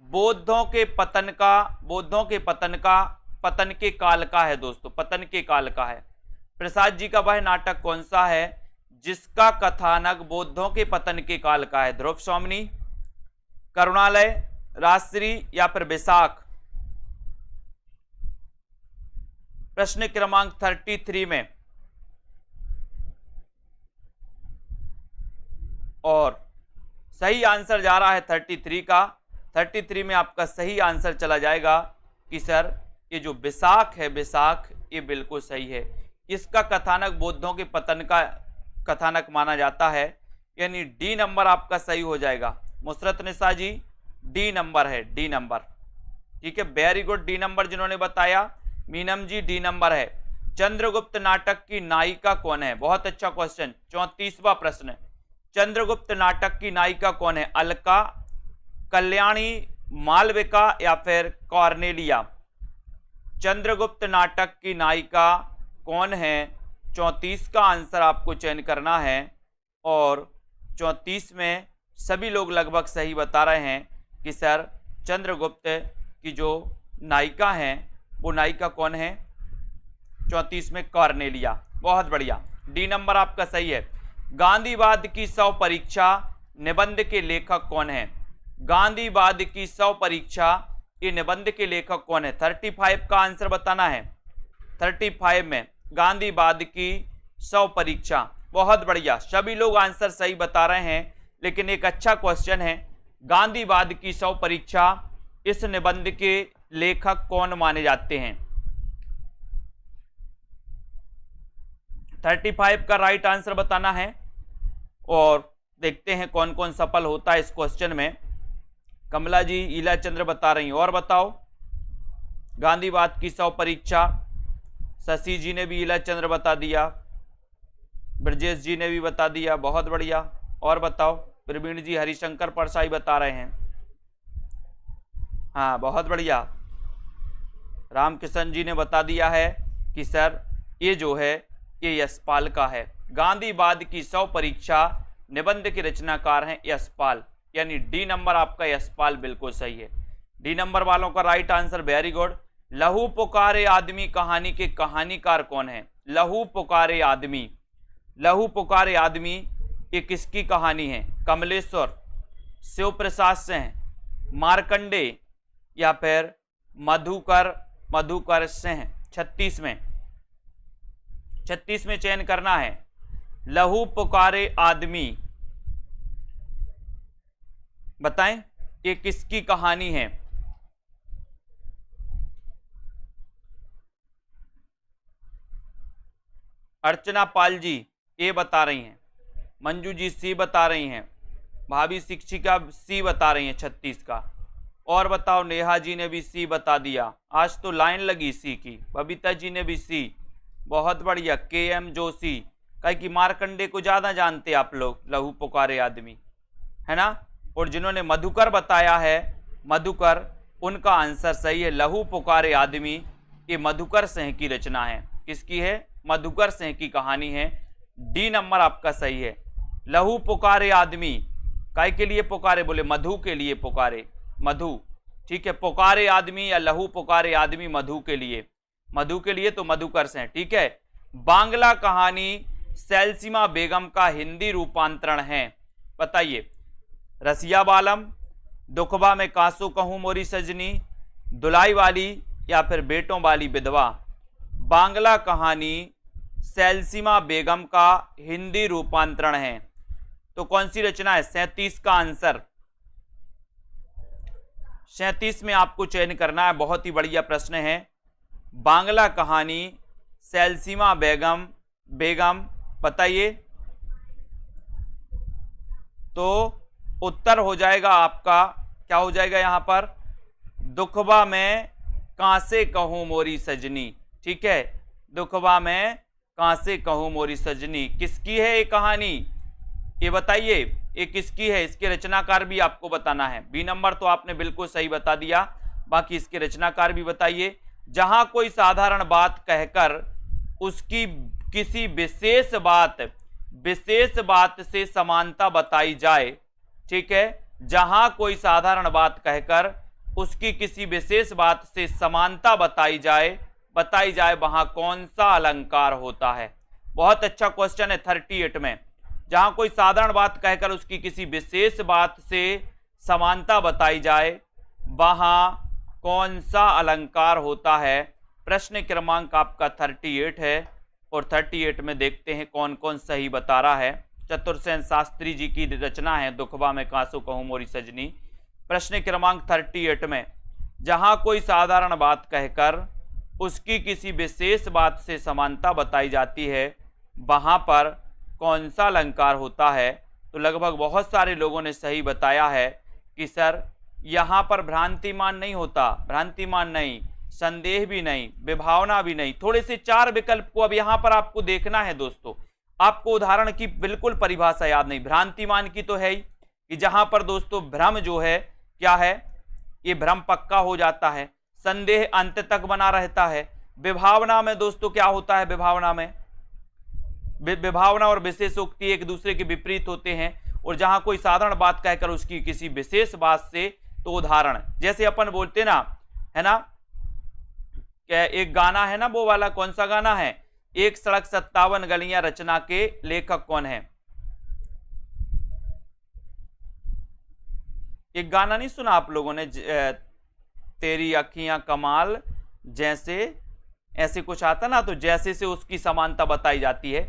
बौद्धों के पतन का पतन के काल का है दोस्तों, पतन के काल का है। प्रसाद जी का वह नाटक कौन सा है जिसका कथानक बौद्धों के पतन के काल का है। ध्रुव स्वामिनी, करुणालय, राजश्री या फिर बैसाख। प्रश्न क्रमांक 33 में, और सही आंसर जा रहा है 33 का। 33 में आपका सही आंसर चला जाएगा कि सर ये जो बैसाख है, बैसाख ये बिल्कुल सही है, इसका कथानक बौद्धों के पतन का कथानक माना जाता है, यानी डी नंबर आपका सही हो जाएगा। मुसरत निसा जी डी नंबर है, डी नंबर, ठीक है, वेरी गुड, डी नंबर जिन्होंने बताया। मीनम जी डी नंबर है। चंद्रगुप्त नाटक की नायिका कौन है, बहुत अच्छा क्वेश्चन, 34वां प्रश्न। चंद्रगुप्त नाटक की नायिका कौन है, अलका, कल्याणी, मालविका या फिर कॉर्नेलिया। चंद्रगुप्त नाटक की नायिका कौन है, 34 का आंसर आपको चयन करना है। और 34 में सभी लोग लगभग सही बता रहे हैं कि सर चंद्रगुप्त की जो नायिका हैं वो नायिका कौन है, 34 में कॉर्नेलिया, बहुत बढ़िया, डी नंबर आपका सही है। गांधीवाद की 100 परीक्षा निबंध के लेखक कौन है, गांधीवाद की 100 परीक्षा ये निबंध के लेखक कौन है। 35 का आंसर बताना है। 35 में गांधीवाद की 100 परीक्षा, बहुत बढ़िया, सभी लोग आंसर सही बता रहे हैं, लेकिन एक अच्छा क्वेश्चन है, गांधीवाद की 100 परीक्षा इस निबंध के लेखक कौन माने जाते हैं। 35 का राइट आंसर बताना है, और देखते हैं कौन कौन सफल होता है इस क्वेश्चन में। कमला जी, ईला चंद्र बता रही हैं, और बताओ। गांधीवाद की 100 परीक्षा, शशि जी ने भी ईला चंद्र बता दिया, ब्रजेश जी ने भी बता दिया, बहुत बढ़िया, और बताओ। प्रवीण जी हरिशंकर परसाई बता रहे हैं, हाँ बहुत बढ़िया। रामकिशन जी ने बता दिया है कि सर ये जो है ये यशपाल का है, गांधीवाद की 100 परीक्षा निबंध के रचनाकार हैं यशपाल, यानी डी नंबर आपका यशपाल बिल्कुल सही है। डी नंबर वालों का राइट आंसर, वेरी गुड। लहू पुकारे आदमी कहानी के कहानीकार कौन है? लहू पुकारे आदमी, लहू पुकारे आदमी ये किसकी कहानी है? कमलेश्वर, शिव प्रसाद सिंह, मार्कंडे या फिर मधुकर सिंह? 36 में चयन करना है। लहू पुकारे आदमी, बताएं ये किसकी कहानी है? अर्चना पाल जी ए बता रही हैं, मंजू जी सी बता रही हैं, भाभी शिक्षिका सी बता रही हैं 36 का। और बताओ, नेहा जी ने भी सी बता दिया, आज तो लाइन लगी सी की। बबीता जी ने भी सी, बहुत बढ़िया। KM जोशी, कहे कि मार्कंडे को ज़्यादा जानते आप लोग, लहू पुकारे आदमी, है ना। और जिन्होंने मधुकर बताया है, मधुकर, उनका आंसर सही है। लहू पुकारे आदमी ये मधुकर सिंह की रचना है। किसकी है? मधुकर सिंह की कहानी है। डी नंबर आपका सही है। लहू पुकारे आदमी, काय के लिए पुकारे? बोले मधु के लिए पुकारे, मधु, ठीक है। पुकारे आदमी या लहू पुकारे आदमी मधु के लिए, मधु के लिए तो मधुकर सिंह, ठीक है। बांग्ला कहानी सैलसीमा बेगम का हिंदी रूपांतरण है, बताइए। रसिया बालम, दुखबा में कांसू कहूं मोरी सजनी, दुलाई वाली या फिर बेटों वाली विधवा? बांग्ला कहानी सैलसीमा बेगम का हिंदी रूपांतरण है, तो कौन सी रचना है? 37 का आंसर, 37 में आपको चयन करना है। बहुत ही बढ़िया प्रश्न है। बांग्ला कहानी सैलसीमा बेगम, बताइए। तो उत्तर हो जाएगा आपका, क्या हो जाएगा यहां पर? दुखबा में कांसे कहूं मोरी सजनी, ठीक है। दुखबा में कांसे कहूं मोरी सजनी, किसकी है ये कहानी? ये बताइए, ये किसकी है? इसके रचनाकार भी आपको बताना है। बी नंबर तो आपने बिल्कुल सही बता दिया, बाकी इसके रचनाकार भी बताइए। जहां कोई साधारण बात कहकर उसकी किसी विशेष बात से समानता बताई जाए, ठीक है। जहां कोई साधारण बात कहकर उसकी किसी विशेष बात से समानता बताई जाए वहां कौन सा अलंकार होता है? बहुत अच्छा क्वेश्चन है 38 में। जहां कोई साधारण बात कहकर उसकी किसी विशेष बात से समानता बताई जाए वहां कौन सा अलंकार होता है? प्रश्न क्रमांक आपका 38 है, और 38 में देखते हैं कौन कौन सही बता रहा है। चतुर्सेन शास्त्री जी की रचना है दुखबा में कांसू कहूं मोरी सजनी। प्रश्न क्रमांक 38 में, जहां कोई साधारण बात कहकर उसकी किसी विशेष बात से समानता बताई जाती है वहां पर कौन सा अलंकार होता है? तो लगभग बहुत सारे लोगों ने सही बताया है कि सर यहाँ पर भ्रांतिमान नहीं होता, भ्रांतिमान नहीं, संदेह भी नहीं, विभावना भी नहीं। थोड़े से 4 विकल्प को अब यहाँ पर आपको देखना है दोस्तों। आपको उदाहरण की बिल्कुल परिभाषा याद नहीं। भ्रांतिमान की तो है ही कि जहां पर दोस्तों भ्रम जो है क्या है, ये भ्रम पक्का हो जाता है, संदेह अंत तक बना रहता है। विभावना में दोस्तों क्या होता है? विभावना और विशेषोक्ति एक दूसरे के विपरीत होते हैं, और जहां कोई साधारण बात कहकर उसकी किसी विशेष बात से, तो उदाहरण जैसे अपन बोलते ना, है ना, क्या एक गाना है ना, वो वाला कौन सा गाना है? 1 सड़क 57 गलियां रचना के लेखक कौन है? एक गाना नहीं सुना आप लोगों ने? तेरी अखियां कमाल जैसे, ऐसे कुछ आता ना, तो जैसे से उसकी समानता बताई जाती है।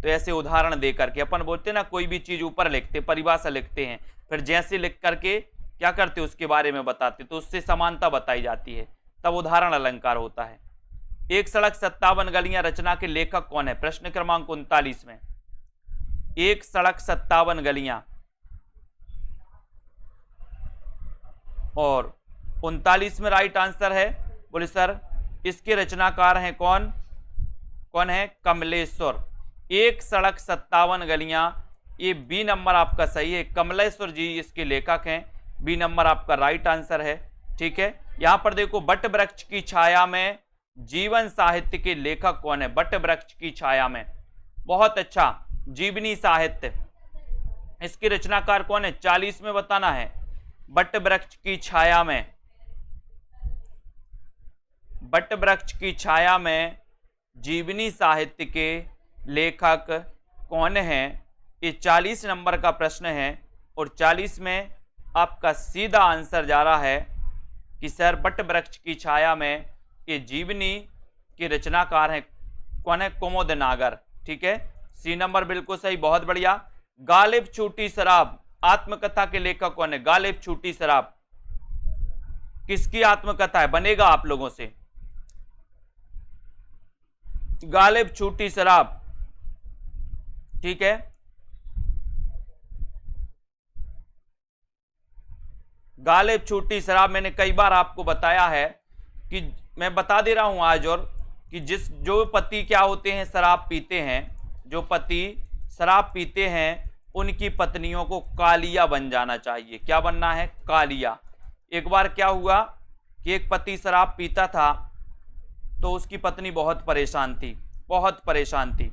तो ऐसे उदाहरण दे करके अपन बोलते ना, कोई भी चीज ऊपर लिखते, परिभाषा लिखते हैं, फिर जैसे लिख करके क्या करते उसके बारे में बताते, तो उससे समानता बताई जाती है, तब उदाहरण अलंकार होता है। 1 सड़क 57 गलियां रचना के लेखक कौन है? प्रश्न क्रमांक 39 में 1 सड़क 57 गलियां, और 39 में राइट आंसर है। बोले सर इसके रचनाकार हैं कौन? कौन है? कमलेश्वर। 1 सड़क 57 गलियां, ये बी नंबर आपका सही है, कमलेश्वर जी इसके लेखक हैं। बी नंबर आपका राइट आंसर है, ठीक है। यहां पर देखो, बट वृक्ष की छाया में जीवन साहित्य के लेखक कौन है? बट वृक्ष की छाया में, बहुत अच्छा। जीवनी साहित्य, इसकी रचनाकार कौन है? 40 में बताना है। बट वृक्ष की छाया में, बट वृक्ष की छाया में जीवनी साहित्य के लेखक कौन हैं? ये 40 नंबर का प्रश्न है और 40 में आपका सीधा आंसर जा रहा है कि सर बट वृक्ष की छाया में ये जीवनी के रचनाकार हैं कौन है? कुमुद नागर। ठीक है, सी नंबर बिल्कुल सही, बहुत बढ़िया। गालिब छूटी शराब आत्मकथा के लेखक कौन है? गालिब छूटी शराब किसकी आत्मकथा है? बनेगा आप लोगों से। गालिब छूटी शराब, ठीक है, गालिब छूटी शराब मैंने कई बार आपको बताया है कि मैं बता दे रहा हूं आज और कि जो पति क्या होते हैं, शराब पीते हैं, जो पति शराब पीते हैं उनकी पत्नियों को कालिया बन जाना चाहिए। क्या बनना है? कालिया। एक बार क्या हुआ कि एक पति शराब पीता था तो उसकी पत्नी बहुत परेशान थी, बहुत परेशान थी।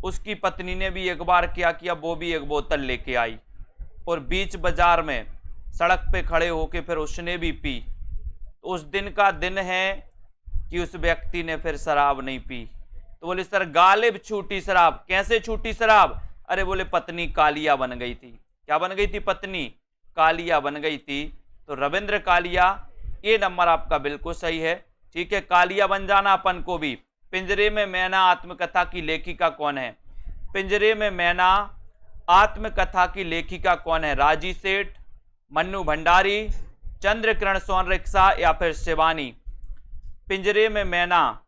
उसकी पत्नी ने भी एक बार क्या किया, वो भी एक बोतल लेके आई और बीच बाजार में सड़क पे खड़े होके फिर उसने भी पी। तो उस दिन का दिन है कि उस व्यक्ति ने फिर शराब नहीं पी। तो बोले सर गालिब छूटी शराब, कैसे छूटी शराब? अरे बोले पत्नी कालिया बन गई थी। क्या बन गई थी? पत्नी कालिया बन गई थी। तो रविंद्र कालिया, ये नंबर आपका बिल्कुल सही है। ठीक है, कालिया बन जाना अपन को भी। पिंजरे में मैना आत्मकथा की लेखिका कौन है? पिंजरे में मैना आत्मकथा की लेखिका कौन है? राजी सेठ, मन्नू भंडारी, चंद्रकिरण सोनरिक्शा या फिर शिवानी? पिंजरे में मैना,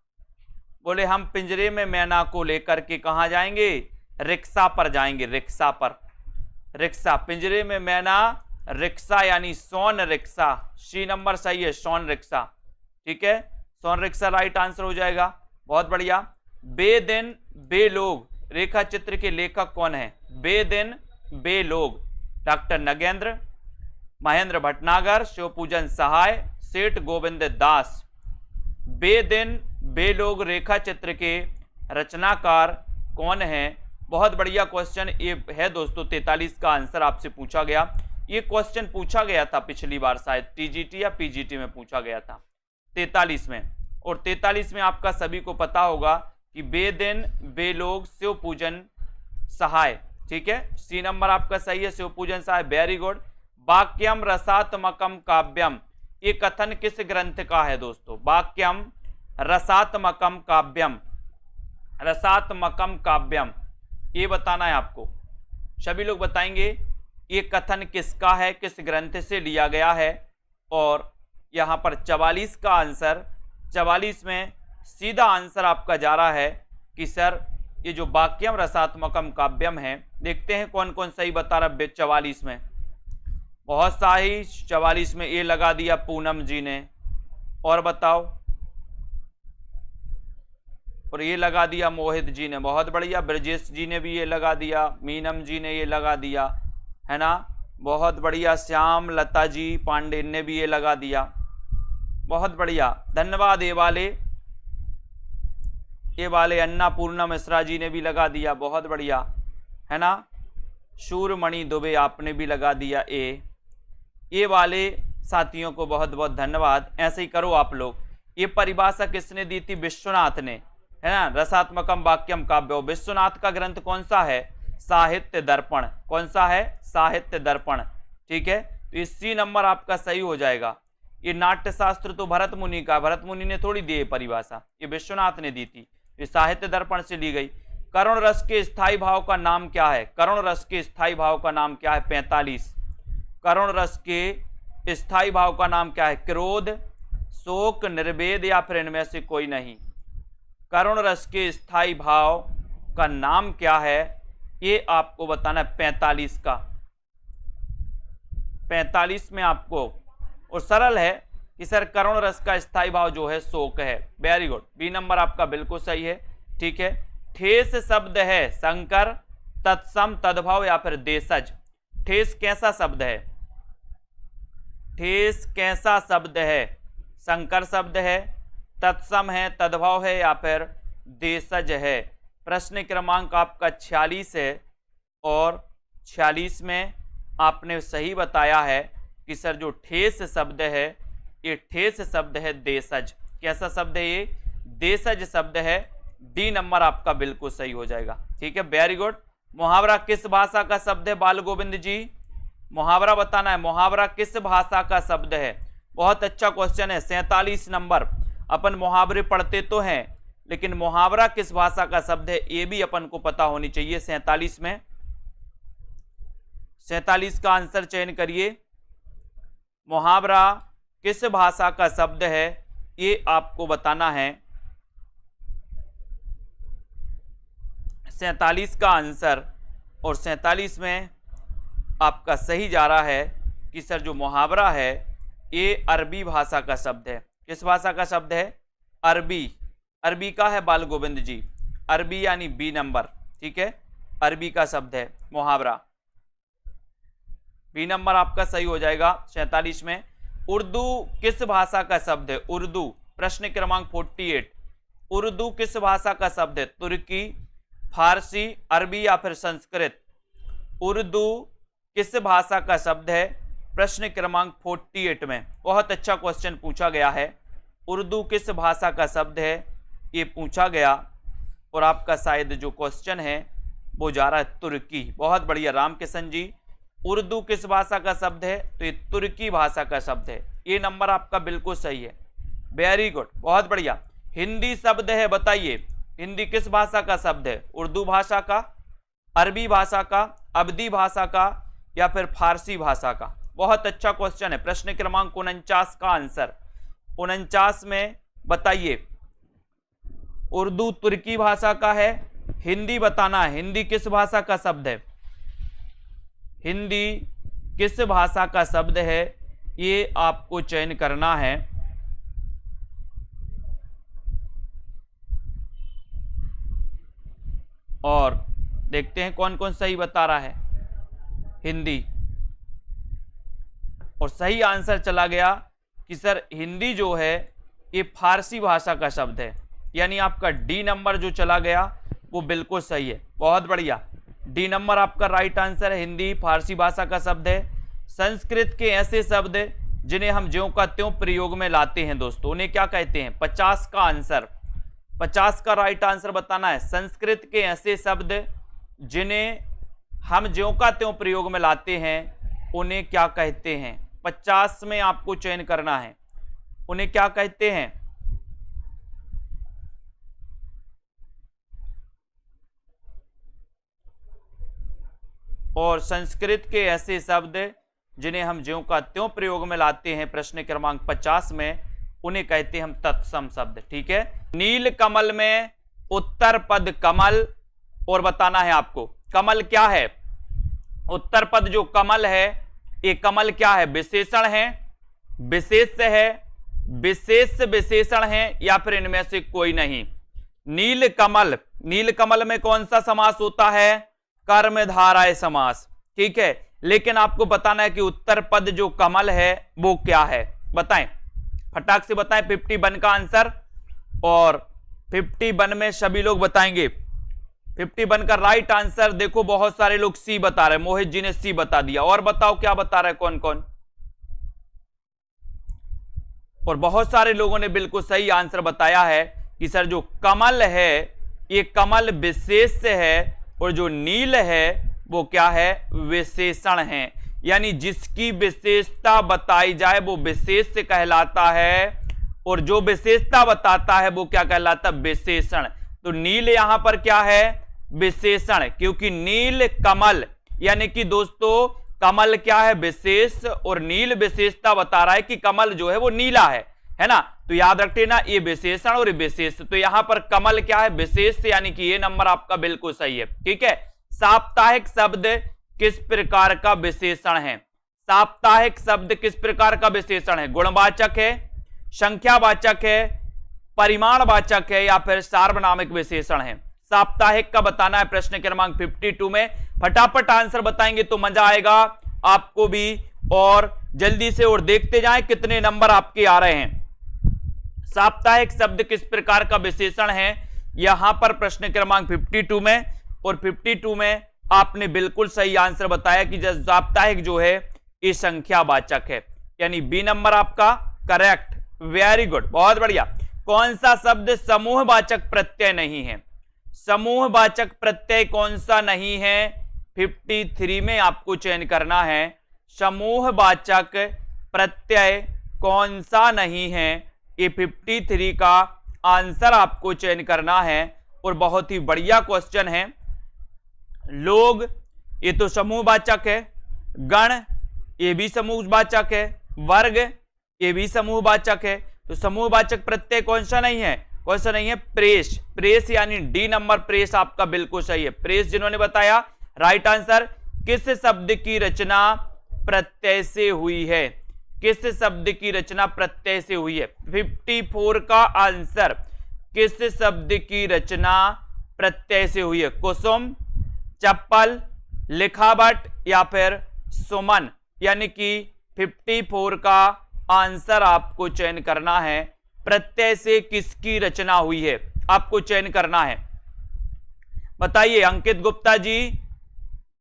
बोले हम पिंजरे में मैना को लेकर के कहां जाएंगे? रिक्शा पर जाएंगे, रिक्शा पर। रिक्शा, पिंजरे में मैना रिक्शा यानी सोन रिक्शा। सी नंबर सही है, सोन रिक्शा। ठीक है, सोन रिक्शा राइट आंसर हो जाएगा। बहुत बढ़िया। बेदिन बेलोग रेखा चित्र के लेखक कौन है? बेदिन बेलोग, डॉक्टर नगेंद्र, महेंद्र भटनागर, शिवपूजन सहाय, सेठ गोविंद दास। बेदिन बेलोग रेखा चित्र के रचनाकार कौन है? बहुत बढ़िया क्वेश्चन ये है दोस्तों। 43 का आंसर आपसे पूछा गया। ये क्वेश्चन पूछा गया था पिछली बार, शायद टीजीटी या पीजीटी में पूछा गया था 43 में। और 43 में आपका सभी को पता होगा कि बेदिन बेलोग शिवपूजन सहाय। ठीक है, सी नंबर आपका सही है, शिवपूजन सहाय। Very good. वाक्यम रसात्मकम काव्यम, ये कथन किस ग्रंथ का है दोस्तों? वाक्यम रसात्मकम काव्यम, रसात्मकम काव्यम, ये बताना है आपको। सभी लोग बताएंगे ये कथन किसका है, किस ग्रंथ से लिया गया है। और यहां पर 44 का आंसर, 44 में सीधा आंसर आपका जा रहा है कि सर ये जो वाक्यम रसात्मकम काव्यम है, देखते हैं कौन कौन सही बता रहा है 44 में। बहुत सही, 44 में ये लगा दिया पूनम जी ने। और बताओ, और ये लगा दिया मोहित जी ने। बहुत बढ़िया। ब्रजेश जी ने भी ये लगा दिया, मीनम जी ने ये लगा दिया, है ना। बहुत बढ़िया। श्याम लता जी पांडे ने भी ये लगा दिया। बहुत बढ़िया, धन्यवाद। ये वाले अन्नापूर्णा मिश्रा जी ने भी लगा दिया। बहुत बढ़िया, है ना। शूरमणि दुबे आपने भी लगा दिया। ये वाले साथियों को बहुत बहुत धन्यवाद। ऐसे ही करो आप लोग। ये परिभाषा किसने दी थी? विश्वनाथ ने, है ना। रसात्मकम वाक्यम काव्यो, विश्वनाथ का ग्रंथ कौन सा है? साहित्य दर्पण। कौन सा है? साहित्य दर्पण। ठीक है, तो इसी नंबर आपका सही हो जाएगा। ये नाट्यशास्त्र तो भरत मुनि का, भरत मुनि ने थोड़ी दी है परिभाषा, ये विश्वनाथ ने दी थी। ये साहित्य दर्पण से ली गई। करुण रस के स्थायी भाव का नाम क्या है? करुण रस के स्थायी भाव का नाम क्या है? 45। करुण रस के स्थायी भाव का नाम क्या है? क्रोध, शोक, निर्वेद या फिर इनमें से कोई नहीं। करुण रस के स्थायी भाव का नाम क्या है, ये आपको बताना है 45 का। 45 में आपको, और सरल है कि सर करुण रस का स्थायी भाव जो है शोक है। वेरी गुड, बी नंबर आपका बिल्कुल सही है। ठीक है, ठेस शब्द है संकर, तत्सम, तद्भव या फिर देशज। ठेस कैसा शब्द है? ठेस कैसा शब्द है? संकर शब्द है, तत्सम है, तद्भव है या फिर देशज है? प्रश्न क्रमांक आपका 46 है और 46 में आपने सही बताया है कि सर जो ठेस शब्द है ये ठेस शब्द है देशज। कैसा शब्द है ये? देशज शब्द है। डी नंबर आपका बिल्कुल सही हो जाएगा। ठीक है, वेरी गुड। मुहावरा किस भाषा का शब्द है बाल गोविंद जी? मुहावरा बताना है, मुहावरा किस भाषा का शब्द है? बहुत अच्छा क्वेश्चन है। 47 नंबर। अपन मुहावरे पढ़ते तो हैं लेकिन मुहावरा किस भाषा का शब्द है ये भी अपन को पता होनी चाहिए। 47 में 47 का आंसर चयन करिए। मुहावरा किस भाषा का शब्द है ये आपको बताना है। 47 का आंसर, और 47 में आपका सही जा रहा है कि सर जो मुहावरा है ये अरबी भाषा का शब्द है। किस भाषा का शब्द है? अरबी। अरबी का है बाल गोविंद जी, अरबी यानी बी नंबर। ठीक है, अरबी का शब्द है मुहावरा, बी नंबर आपका सही हो जाएगा। 47 में उर्दू किस भाषा का शब्द है? उर्दू, प्रश्न क्रमांक 48। उर्दू किस भाषा का शब्द है? तुर्की, फारसी, अरबी या फिर संस्कृत? उर्दू किस भाषा का शब्द है? प्रश्न क्रमांक 48 में बहुत अच्छा क्वेश्चन पूछा गया है। उर्दू किस भाषा का शब्द है ये पूछा गया, और आपका शायद जो क्वेश्चन है वो जा रहा है तुर्की। बहुत बढ़िया रामकिशन जी। उर्दू किस भाषा का शब्द है? तो ये तुर्की भाषा का शब्द है। ये नंबर आपका बिल्कुल सही है, वेरी गुड, बहुत बढ़िया। हिंदी शब्द है, बताइए हिंदी किस भाषा का शब्द है? उर्दू भाषा का, अरबी भाषा का, अवधी भाषा का या फिर फारसी भाषा का? बहुत अच्छा क्वेश्चन है। प्रश्न क्रमांक 49 का आंसर 49 में बताइए। उर्दू तुर्की भाषा का है, हिंदी बताना है। हिंदी किस भाषा का शब्द है? हिंदी किस भाषा का शब्द है ये आपको चयन करना है। और देखते हैं कौन कौन सही बता रहा है। हिंदी, और सही आंसर चला गया कि सर हिंदी जो है ये फारसी भाषा का शब्द है, यानी आपका डी नंबर जो चला गया वो बिल्कुल सही है। बहुत बढ़िया, डी नंबर आपका राइट आंसर है। हिंदी फारसी भाषा का शब्द है। संस्कृत के ऐसे शब्द जिन्हें हम ज्यों का त्यों प्रयोग में लाते हैं दोस्तों, उन्हें क्या कहते हैं? 50 का आंसर, 50 का राइट आंसर बताना है। संस्कृत के ऐसे शब्द जिन्हें हम ज्यों का त्यों प्रयोग में लाते हैं उन्हें क्या कहते हैं? 50 में आपको चयन करना है, उन्हें क्या कहते हैं? और संस्कृत के ऐसे शब्द जिन्हें हम ज्यों का त्यों प्रयोग में लाते हैं प्रश्न क्रमांक 50 में, उन्हें कहते हैं हम तत्सम शब्द। ठीक है, नील कमल में उत्तर पद कमल, और बताना है आपको कमल क्या है? उत्तर पद जो कमल है ये कमल क्या है? विशेषण है, विशेष है, विशेष विशेषण है या फिर इनमें से कोई नहीं? नील कमल, नील कमल में कौन सा समास होता है? कर्मधारय समास। ठीक है, लेकिन आपको बताना है कि उत्तर पद जो कमल है वो क्या है, बताएं, फटाक से बताएं। 51 का आंसर, और 51 में सभी लोग बताएंगे। 51 का राइट आंसर देखो बहुत सारे लोग सी बता रहे हैं। मोहित जी ने सी बता दिया, और बताओ क्या बता रहे हैं कौन कौन? और बहुत सारे लोगों ने बिल्कुल सही आंसर बताया है कि सर जो कमल है ये कमल विशेष है, और जो नील है वो क्या है? विशेषण है, यानी जिसकी विशेषता बताई जाए वो विशेष कहलाता है, और जो विशेषता बताता है वो क्या कहलाता है? विशेषण। तो नील यहां पर क्या है? विशेषण, क्योंकि नील कमल, यानी कि दोस्तों कमल क्या है? विशेष, और नील विशेषता बता रहा है कि कमल जो है वो नीला है ना? तो याद रखते ना, ये विशेषण और विशेष, तो यहां पर कमल क्या है? विशेष, यानी कि ये नंबर आपका बिल्कुल सही है। ठीक है, साप्ताहिक शब्द किस प्रकार का विशेषण है? साप्ताहिक शब्द किस प्रकार का विशेषण है? गुणवाचक है, संख्यावाचक है, परिमाणवाचक है या फिर सार्वनामिक विशेषण है? साप्ताहिक का बताना है प्रश्न क्रमांक 52 में। फटाफट आंसर बताएंगे तो मजा आएगा आपको भी, और जल्दी से, और देखते जाएं कितने नंबर आपके आ रहे हैं। साप्ताहिक शब्द किस प्रकार का विशेषण है? यहां पर प्रश्न क्रमांक 52 में, और 52 में आपने बिल्कुल सही आंसर बताया कि साप्ताहिक जो है ये संख्यावाचक है, यानी बी नंबर आपका करेक्ट। वेरी गुड, बहुत बढ़िया। कौन सा शब्द समूहवाचक प्रत्यय नहीं है? समूहवाचक प्रत्यय कौन सा नहीं है? 53 में आपको चयन करना है। समूहवाचक प्रत्यय कौन सा नहीं है, ये 53 का आंसर आपको चयन करना है। और बहुत ही बढ़िया क्वेश्चन है। लोग, ये तो समूहवाचक है। गण, ये भी समूहवाचक है। वर्ग, ये भी समूहवाचक है। तो समूहवाचक प्रत्यय कौन सा नहीं है? कौन सा नहीं है? प्रेस। प्रेस यानी डी नंबर, प्रेस आपका बिल्कुल सही है। प्रेस जिन्होंने बताया, राइट आंसर। किस शब्द की रचना प्रत्यय से हुई है? किस शब्द की रचना प्रत्यय से हुई है? 54 का आंसर, किस शब्द की रचना प्रत्यय से हुई है? कुसुम, चप्पल, लिखावट या फिर सुमन, यानी कि 54 का आंसर आपको चयन करना है। प्रत्यय से किसकी रचना हुई है आपको चयन करना है। बताइए अंकित गुप्ता जी।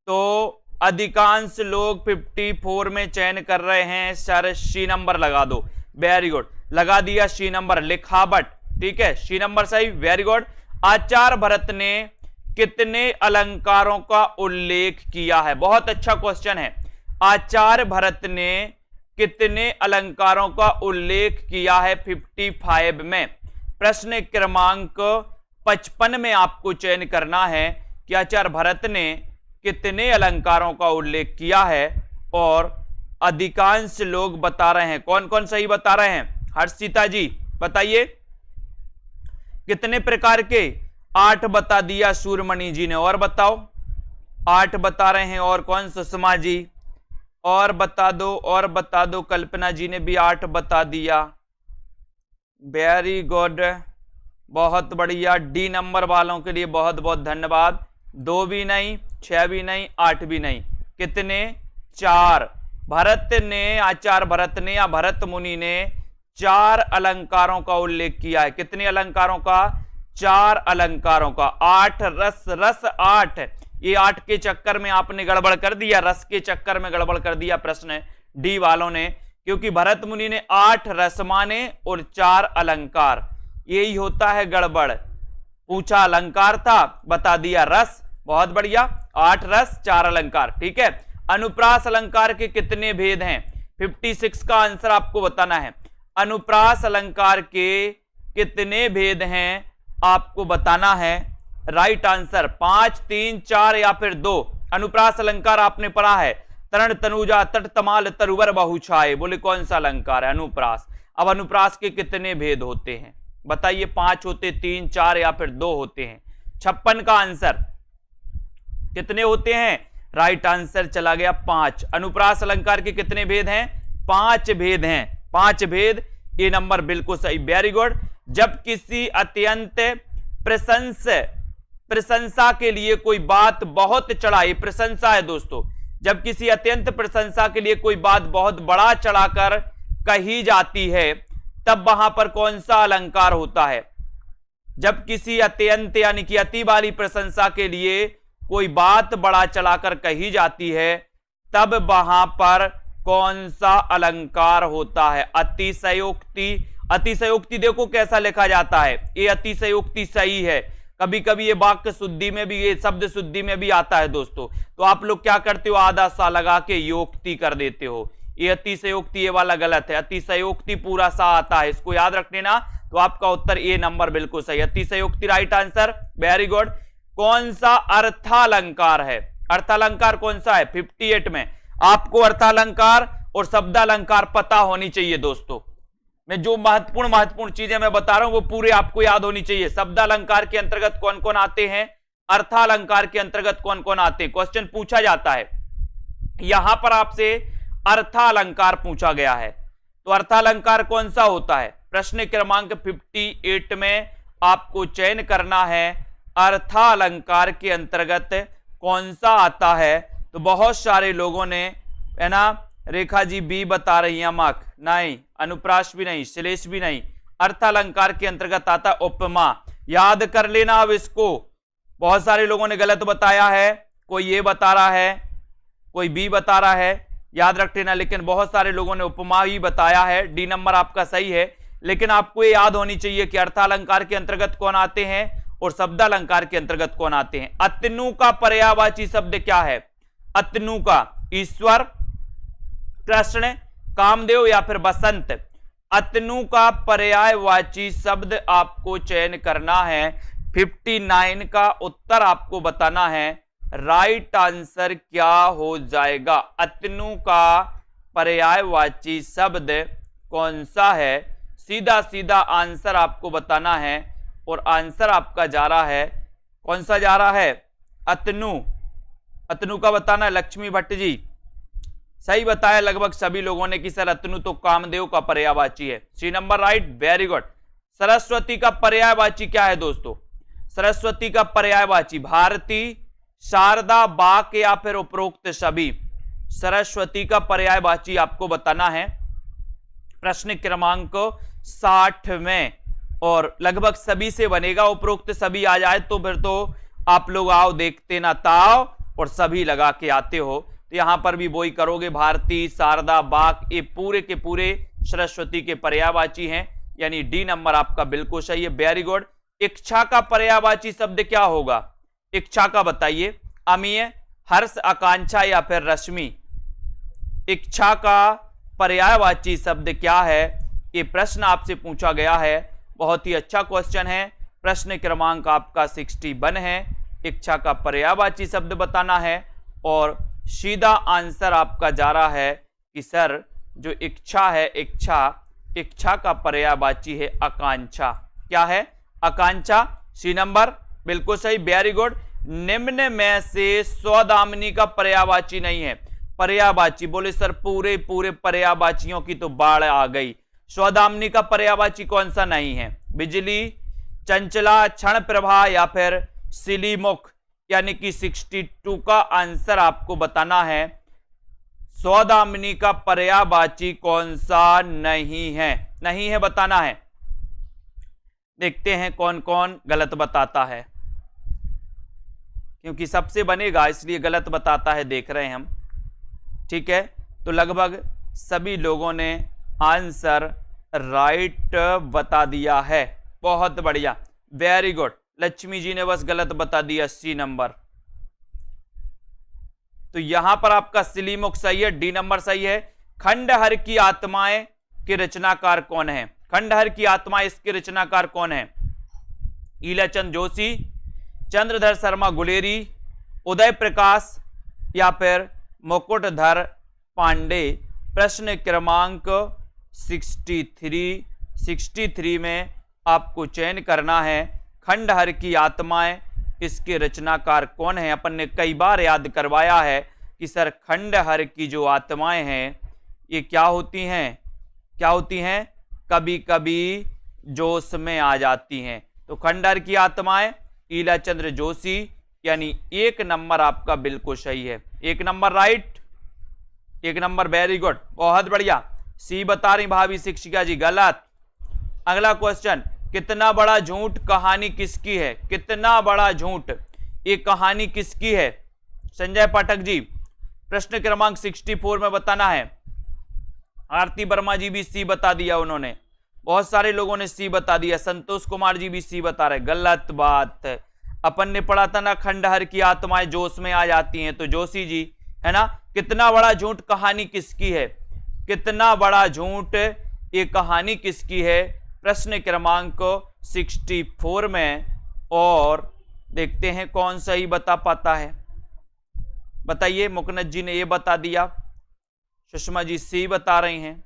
तो अधिकांश लोग 54 में चयन कर रहे हैं सर, सी नंबर लगा दो। वेरी गुड, लगा दिया सी नंबर, लिखावट। ठीक है, सी नंबर सही, वेरी गुड। आचार्य भरत ने कितने अलंकारों का उल्लेख किया है? बहुत अच्छा क्वेश्चन है। आचार्य भरत ने कितने अलंकारों का उल्लेख किया है 55 में? प्रश्न क्रमांक 55 में आपको चयन करना है कि आचार्य भरत ने कितने अलंकारों का उल्लेख किया है। और अधिकांश लोग बता रहे हैं, कौन कौन सही बता रहे हैं? हर्षिता जी बताइए कितने प्रकार के? 8 बता दिया सूरमणि जी ने, और बताओ। 8 बता रहे हैं, और कौन? सुषमा जी, और बता दो, और बता दो। कल्पना जी ने भी 8 बता दिया। वेरी गुड, बहुत बढ़िया। डी नंबर वालों के लिए बहुत बहुत धन्यवाद। 2 भी नहीं, 6 भी नहीं, 8 भी नहीं, कितने? 4। भरत ने, आचार्य भरत ने या भरत मुनि ने 4 अलंकारों का उल्लेख किया है। कितने अलंकारों का? 4 अलंकारों का। 8 रस, रस 8। ये 8 के चक्कर में आपने गड़बड़ कर दिया, रस के चक्कर में गड़बड़ कर दिया प्रश्न डी वालों ने, क्योंकि भरत मुनि ने 8 रस माने और 4 अलंकार। यही होता है गड़बड़। पूछा अलंकार था, बता दिया रस। बहुत बढ़िया, 8 रस 4 अलंकार। ठीक है। अनुप्रास अलंकार के कितने भेद हैं? 56 का आंसर आपको बताना है। अनुप्रास अलंकार के कितने भेद हैं आपको बताना है। राइट आंसर 5, 3, 4 या फिर 2। अनुप्रास अलंकार आपने पढ़ा है, तरण, तनुजा, तट, तमाल, तरुवर, बहुछाए। बोले कौन सा अलंकार है? अनुप्रास। अब अनुप्रास के कितने भेद होते हैं बताइए? 5 होते, 3, 4 या फिर 2 होते हैं। 56 का आंसर कितने होते हैं? राइट आंसर चला गया 5। अनुप्रास अलंकार के कितने भेद हैं? 5 भेद हैं। 5 भेद, ये नंबर बिल्कुल सही, वेरी गुड। जब किसी अत्यंत प्रशंसा के लिए कोई बात बहुत चढ़ाई, प्रशंसा है दोस्तों, जब किसी अत्यंत प्रशंसा के लिए कोई बात बहुत बड़ा चढ़ाकर कही जाती है, तब वहां पर कौन सा अलंकार होता है? जब किसी अत्यंत यानी कि अति वाली प्रशंसा के लिए कोई बात बड़ा चढ़ाकर कही जाती है, तब वहां पर कौन सा अलंकार होता है? अतिशयोक्ति। अतिशयोक्ति देखो कैसा लिखा जाता है, ये अतिशयोक्ति सही है। कभी कभी ये वाक्य शुद्धि में भी, ये शब्द शुद्धि में भी आता है दोस्तों। तो आप लोग क्या करते हो? आधा सा लगा के योक्ति कर देते हो। ये अतिशयोक्ति, ये वाला गलत है। अतिशयोक्ति पूरा सा आता है, इसको याद रख लेना। तो आपका उत्तर ए नंबर बिल्कुल सही, अतिशयोक्ति राइट आंसर, वेरी गुड। कौन सा अर्थालंकार है? अर्थालंकार कौन सा है? 58 में आपको अर्थालंकार और शब्दालंकार पता होनी चाहिए दोस्तों। मैं जो महत्वपूर्ण चीजें मैं बता रहा हूं वो पूरे आपको याद होनी चाहिए। शब्दालंकार के अंतर्गत कौन कौन आते हैं, अर्थालंकार के अंतर्गत कौन कौन आते हैं, क्वेश्चन पूछा जाता है। यहां पर आपसे अर्थालंकार पूछा गया है, तो अर्थालंकार कौन सा होता है? प्रश्न क्रमांक 58 में आपको चयन करना है अर्थालंकार के अंतर्गत कौन सा आता है। तो बहुत सारे लोगों ने, है ना, रेखा जी बी बता रही है, मार्क नहीं, अनुप्रास भी नहीं, श्लेष भी नहीं। अर्थालंकार के अंतर्गत आता उपमा, याद कर लेना अब इसको। बहुत सारे लोगों ने गलत बताया है, कोई ये बता रहा है, कोई बी बता रहा है, याद रख लेना। लेकिन बहुत सारे लोगों ने उपमा ही बताया है। डी नंबर आपका सही है। लेकिन आपको ये याद होनी चाहिए कि अर्थालंकार के अंतर्गत कौन आते हैं और शब्दालंकार के अंतर्गत कौन आते हैं। अतनु का पर्यायवाची शब्द क्या है? अतनु का ईश्वर, कृष्ण, कामदेव या फिर बसंत। अतनु का पर्यायवाची शब्द आपको चयन करना है। 59 का उत्तर आपको बताना है। राइट आंसर क्या हो जाएगा? अतनु का पर्यायवाची शब्द कौन सा है? सीधा सीधा आंसर आपको बताना है और आंसर आपका जा रहा है, कौन सा जा रहा है? अतनु। अतनु का बताना है। लक्ष्मी भट्ट जी सही बताया लगभग सभी लोगों ने कि सर अतनु तो कामदेव का पर्यायवाची है। C number right, very good. Saraswati का पर्यायवाची क्या है दोस्तों? सरस्वती का पर्यायवाची भारती, शारदा, बाक या फिर उपरोक्त सभी। सरस्वती का पर्यायवाची आपको बताना है प्रश्न क्रमांक 60 में, और लगभग सभी से बनेगा। उपरोक्त सभी आ जाए तो फिर तो आप लोग आओ देखते ना ताओ और सभी लगा के आते हो, तो यहां पर भी वही करोगे। भारती, शारदा, बाक ये पूरे के पूरे सरस्वती के पर्यायवाची हैं, यानी डी नंबर आपका बिल्कुल सही है। Very good. इच्छा का पर्यायवाची शब्द क्या होगा? इच्छा का बताइए। अमीय, हर्ष, आकांक्षा या फिर रश्मि। इच्छा का पर्यायवाची शब्द क्या है? ये प्रश्न आपसे पूछा गया है। बहुत ही अच्छा क्वेश्चन है। प्रश्न क्रमांक आपका 61 है। इच्छा का पर्यायवाची शब्द बताना है और सीधा आंसर आपका जा रहा है कि सर जो इच्छा है, इच्छा का पर्यायवाची है आकांक्षा। क्या है? आकांक्षा। सी नंबर बिल्कुल सही, वेरी गुड। निम्न में से सौदामिनी का पर्यायवाची नहीं है। पर्यायवाची बोले सर पूरे पूरे पर्यायवाचियों की तो बाढ़ आ गई। सौदामिनी का पर्यायवाची कौन सा नहीं है? बिजली, चंचला, क्षण प्रभा या फिर सिलीमुख, यानी कि 62 का आंसर आपको बताना है। सौदामिनी का पर्यायवाची कौन सा नहीं है? नहीं है बताना है। देखते हैं कौन कौन गलत बताता है, क्योंकि सबसे बनेगा इसलिए गलत बताता है, देख रहे हैं हम। ठीक है, तो लगभग सभी लोगों ने आंसर राइट बता दिया है। बहुत बढ़िया, वेरी गुड। लक्ष्मी जी ने बस गलत बता दिया, सी नंबर। तो यहां पर आपका सिलीमुख सही है, डी नंबर सही है। खंडहर की आत्माएं के रचनाकार कौन है? खंडहर की आत्मा इसके रचनाकार कौन है? ईलाचंद जोशी, चंद्रधर शर्मा गुलेरी, उदय प्रकाश या फिर मुकुटधर पांडे। प्रश्न क्रमांक 63 में आपको चयन करना है। खंडहर की आत्माएं इसके रचनाकार कौन है? अपन ने कई बार याद करवाया है कि सर खंडहर की जो आत्माएं हैं ये क्या होती हैं? क्या होती हैं? कभी कभी जोश में आ जाती हैं। तो खंडहर की आत्माएं ईलाचंद्र जोशी, यानी 1 नंबर आपका बिल्कुल सही है। 1 number right, 1 number very good, बहुत बढ़िया। सी बता रही भाभी शिक्षिका जी, गलत। अगला क्वेश्चन, कितना बड़ा झूठ कहानी किसकी है? कितना बड़ा झूठ ये कहानी किसकी है? संजय पाठक जी प्रश्न क्रमांक 64 में बताना है। आरती वर्मा जी भी सी बता दिया उन्होंने, बहुत सारे लोगों ने सी बता दिया। संतोष कुमार जी भी सी बता रहे, गलत बात। अपन ने पढ़ा था ना खंडहर की आत्माएं जोश में आ जाती हैं, तो जोशी जी है ना। कितना बड़ा झूठ कहानी किसकी है? कितना बड़ा झूठ ये कहानी किसकी है? प्रश्न क्रमांक 64 में, और देखते हैं कौन सही बता पाता है। बताइए, मुकनत जी ने ये बता दिया, सुषमा जी सी बता रही हैं,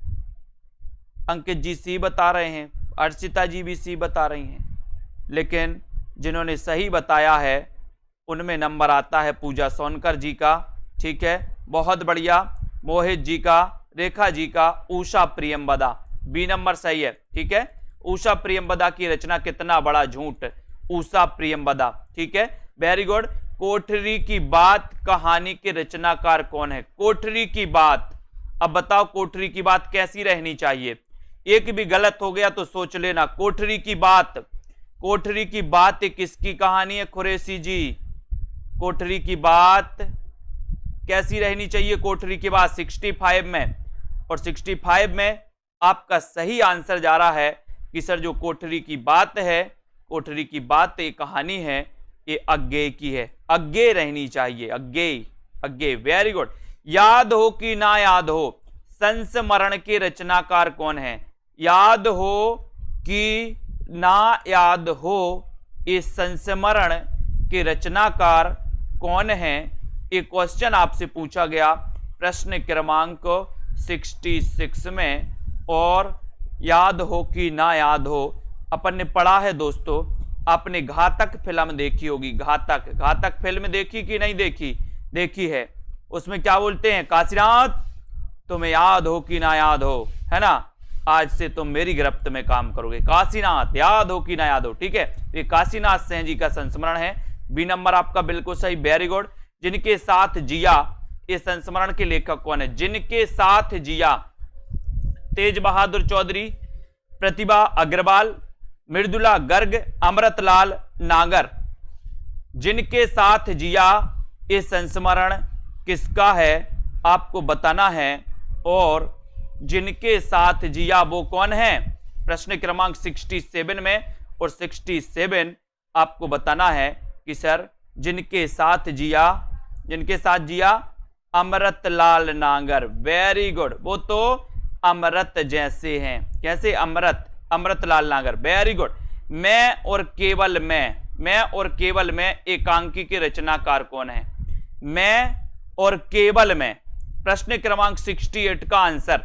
अंकित जी सी बता रहे हैं, अर्चिता जी भी सी बता रही हैं। लेकिन जिन्होंने सही बताया है उनमें नंबर आता है पूजा सोनकर जी का। ठीक है, बहुत बढ़िया। मोहित जी का, रेखा जी का, उषा प्रियंवदा, बी नंबर सही है। ठीक है, उषा प्रियंवदा की रचना कितना बड़ा झूठ, उषा प्रियंवदा। ठीक है, वेरी गुड। कोठरी की बात कहानी के रचनाकार कौन है? कोठरी की बात, अब बताओ कोठरी की बात कैसी रहनी चाहिए? एक भी गलत हो गया तो सोच लेना। कोठरी की बात, कोठरी की बात किसकी कहानी है कुरैशी जी? कोठरी की बात कैसी रहनी चाहिए? कोठरी की बात 65 में, और 65 में आपका सही आंसर जा रहा है कि सर जो कोठरी की बात है, कोठरी की बात एक कहानी है, ये अज्ञेय की है, अज्ञेय रहनी चाहिए, अज्ञेय, अज्ञेय। Very good. याद हो कि ना याद हो, संस्मरण के रचनाकार कौन है? याद हो कि ना याद हो, ये संस्मरण के रचनाकार कौन है? एक क्वेश्चन आपसे पूछा गया प्रश्न क्रमांक 66 में। और याद हो कि ना याद हो, अपन ने पढ़ा है दोस्तों, आपने घातक फिल्म देखी होगी, घातक, घातक फिल्म देखी कि नहीं देखी? देखी है। उसमें क्या बोलते हैं? काशीनाथ तुम्हें याद हो कि ना याद हो, है ना, आज से तुम मेरी गिरफ्त में काम करोगे, काशीनाथ याद हो कि ना याद हो। ठीक है, ये काशीनाथ सिंह जी का संस्मरण है। बी नंबर आपका बिल्कुल सही, वेरी गुड। जिनके साथ जिया, ये संस्मरण के लेखक कौन है? जिनके साथ जिया, तेज बहादुर चौधरी, प्रतिभा अग्रवाल, मृदुला गर्ग, अमृतलाल नागर। जिनके साथ जिया, ये संस्मरण किसका है आपको बताना है। और जिनके साथ जिया वो कौन है? प्रश्न क्रमांक 67 में, और 67 आपको बताना है कि सर जिनके साथ जिया, जिनके साथ जिया, अमृतलाल नागर। वेरी गुड, वो तो अमृत जैसे हैं, कैसे? अमृत, अमृतलाल नागर, वेरी गुड। मैं और केवल मैं और केवल मैं एकांकी के रचनाकार कौन है? मैं और केवल मैं, प्रश्न क्रमांक 68 का आंसर,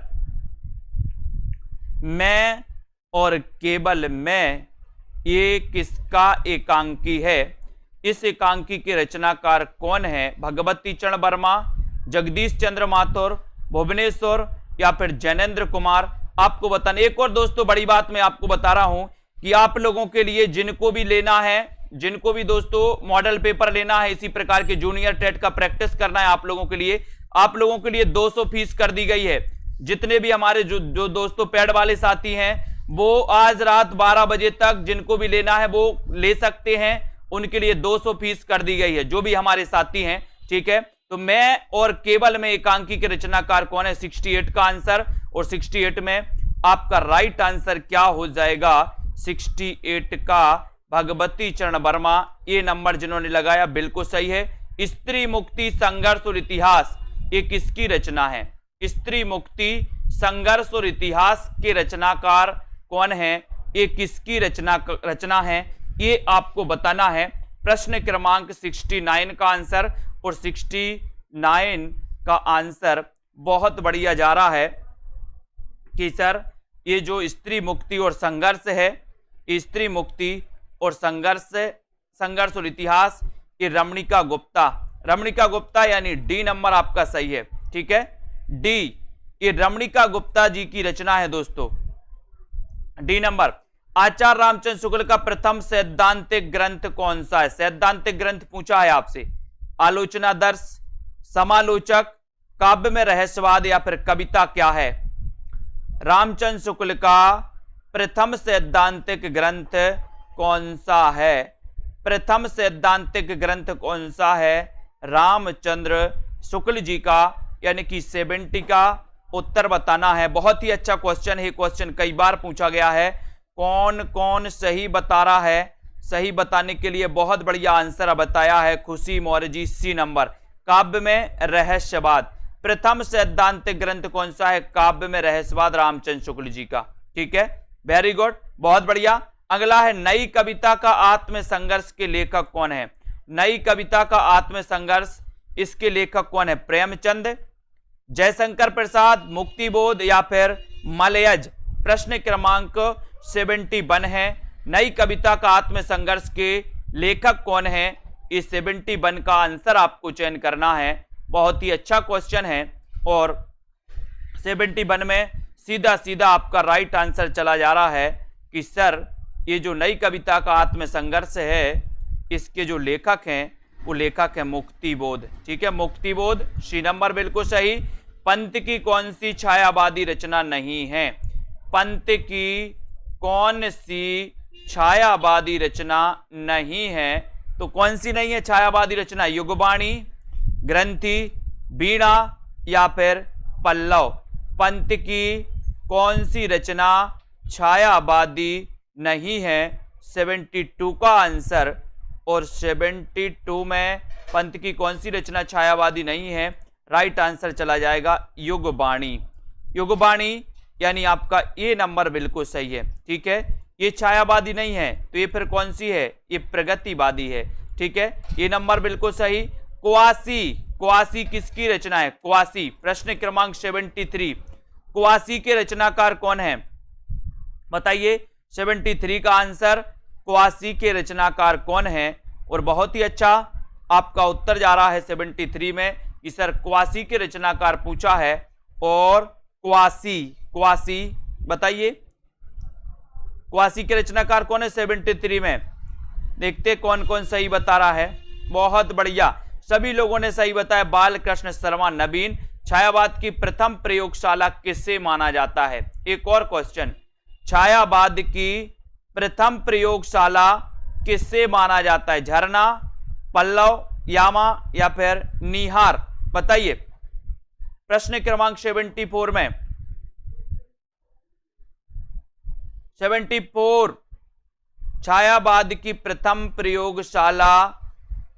मैं और केवल मैं, ये किसका एकांकी है? इस एकांकी के रचनाकार कौन है? भगवती चरण वर्मा, जगदीश चंद्र माथुर, भुवनेश्वर, या फिर जैनेन्द्र कुमार? आपको बताना। एक और दोस्तों बड़ी बात मैं आपको बता रहा हूं कि आप लोगों के लिए जिनको भी लेना है, जिनको भी दोस्तों मॉडल पेपर लेना है, इसी प्रकार के जूनियर टेट का प्रैक्टिस करना है आप लोगों के लिए, आप लोगों के लिए 200 फीस कर दी गई है। जितने भी हमारे जो दोस्तों पैड वाले साथी हैं, वो आज रात 12 बजे तक जिनको भी लेना है वो ले सकते हैं, उनके लिए 200 फीस कर दी गई है, जो भी हमारे साथी हैं। ठीक है, तो मैं और केवल में एकांकी के रचनाकार कौन है? 68 का आंसर। और 68 में आपका राइट आंसर क्या हो जाएगा? 68 का भगवती चरण वर्मा। ये नंबर जिन्होंने लगाया बिल्कुल सही है। स्त्री मुक्ति संघर्ष और इतिहास, ये किसकी रचना है? स्त्री मुक्ति संघर्ष और इतिहास के रचनाकार कौन है? ये किसकी रचना है? ये आपको बताना है। प्रश्न क्रमांक 69 का आंसर, और 69 का आंसर बहुत बढ़िया जा रहा है कि सर ये जो स्त्री मुक्ति और संघर्ष है, स्त्री मुक्ति और संघर्ष और इतिहास, ये रमणिका गुप्ता, रमणिका गुप्ता यानी डी नंबर आपका सही है। ठीक है, डी, ये रमणिका गुप्ता जी की रचना है दोस्तों, डी नंबर। आचार्य रामचंद्र शुक्ल का प्रथम सैद्धांतिक ग्रंथ कौन सा है? सैद्धांतिक ग्रंथ पूछा है आपसे। आलोचनादर्श, समालोचक, काव्य में रहस्यवाद, या फिर कविता क्या है? रामचंद्र शुक्ल का प्रथम सैद्धांतिक ग्रंथ कौन सा है? प्रथम सैद्धांतिक ग्रंथ कौन सा है? रामचंद्र शुक्ल जी का, यानी कि 70 का उत्तर बताना है। बहुत ही अच्छा क्वेश्चन है, क्वेश्चन कई बार पूछा गया है। कौन कौन सही बता रहा है? सही बताने के लिए बहुत बढ़िया आंसर बताया है खुशी मौर्य जी, सी नंबर। काव्य में रहस्यवाद, प्रथम सैद्धांतिक ग्रंथ कौन सा है? काव्य में रहस्यवाद, रामचंद्र शुक्ल जी का। ठीक है, वेरी गुड, बहुत बढ़िया। अगला है नई कविता का आत्म संघर्ष के लेखक कौन है? नई कविता का आत्म संघर्ष, इसके लेखक कौन है? प्रेमचंद, जयशंकर प्रसाद, मुक्तिबोध, या फिर मलयज? प्रश्न क्रमांक 71 है। नई कविता का आत्म संघर्ष के लेखक कौन है? इस 71 का आंसर आपको चयन करना है। बहुत ही अच्छा क्वेश्चन है, और 71 में सीधा सीधा आपका राइट आंसर चला जा रहा है कि सर ये जो नई कविता का आत्म संघर्ष है, इसके जो लेखक हैं वो लेखक है मुक्तिबोध। ठीक है, मुक्तिबोध, सी नंबर बिल्कुल सही। पंत की कौन सी छायावादी रचना नहीं है? पंत की कौन सी छायावादी रचना नहीं है। तो कौन सी नहीं है छायावादी रचना? युगबाणी, ग्रंथि, वीणा या फिर पल्लव। पंत की कौन सी रचना छायावादी नहीं है? 72 का आंसर। और 72 में पंत की कौन सी रचना छायावादी नहीं है? राइट आंसर चला जाएगा युगबाणी। युगबाणी यानी आपका ये नंबर बिल्कुल सही है। ठीक है, ये छायावादी नहीं है तो ये फिर कौन सी है? ये प्रगतिवादी है। ठीक है, ये नंबर बिल्कुल सही। क्वासी, क्वासी किसकी रचना है? क्वासी, प्रश्न क्रमांक 73। क्वासी के रचनाकार कौन है? बताइए। 73 का आंसर क्वासी के रचनाकार कौन है? और बहुत ही अच्छा आपका उत्तर जा रहा है 73 में कि सर क्वासी के रचनाकार पूछा है। और क्वासी, क्वासी बताइए क्वासी के रचनाकार कौन है 73 में? देखते कौन कौन सही बता रहा है। बहुत बढ़िया, सभी लोगों ने सही बताया। बालकृष्ण शर्मा नवीन। छायावाद की प्रथम प्रयोगशाला किससे माना जाता है? एक और क्वेश्चन, छायावाद की प्रथम प्रयोगशाला किससे माना जाता है? झरना, पल्लव, यामा या फिर निहार? बताइए। प्रश्न क्रमांक 74 में 74 छायावाद की प्रथम प्रयोगशाला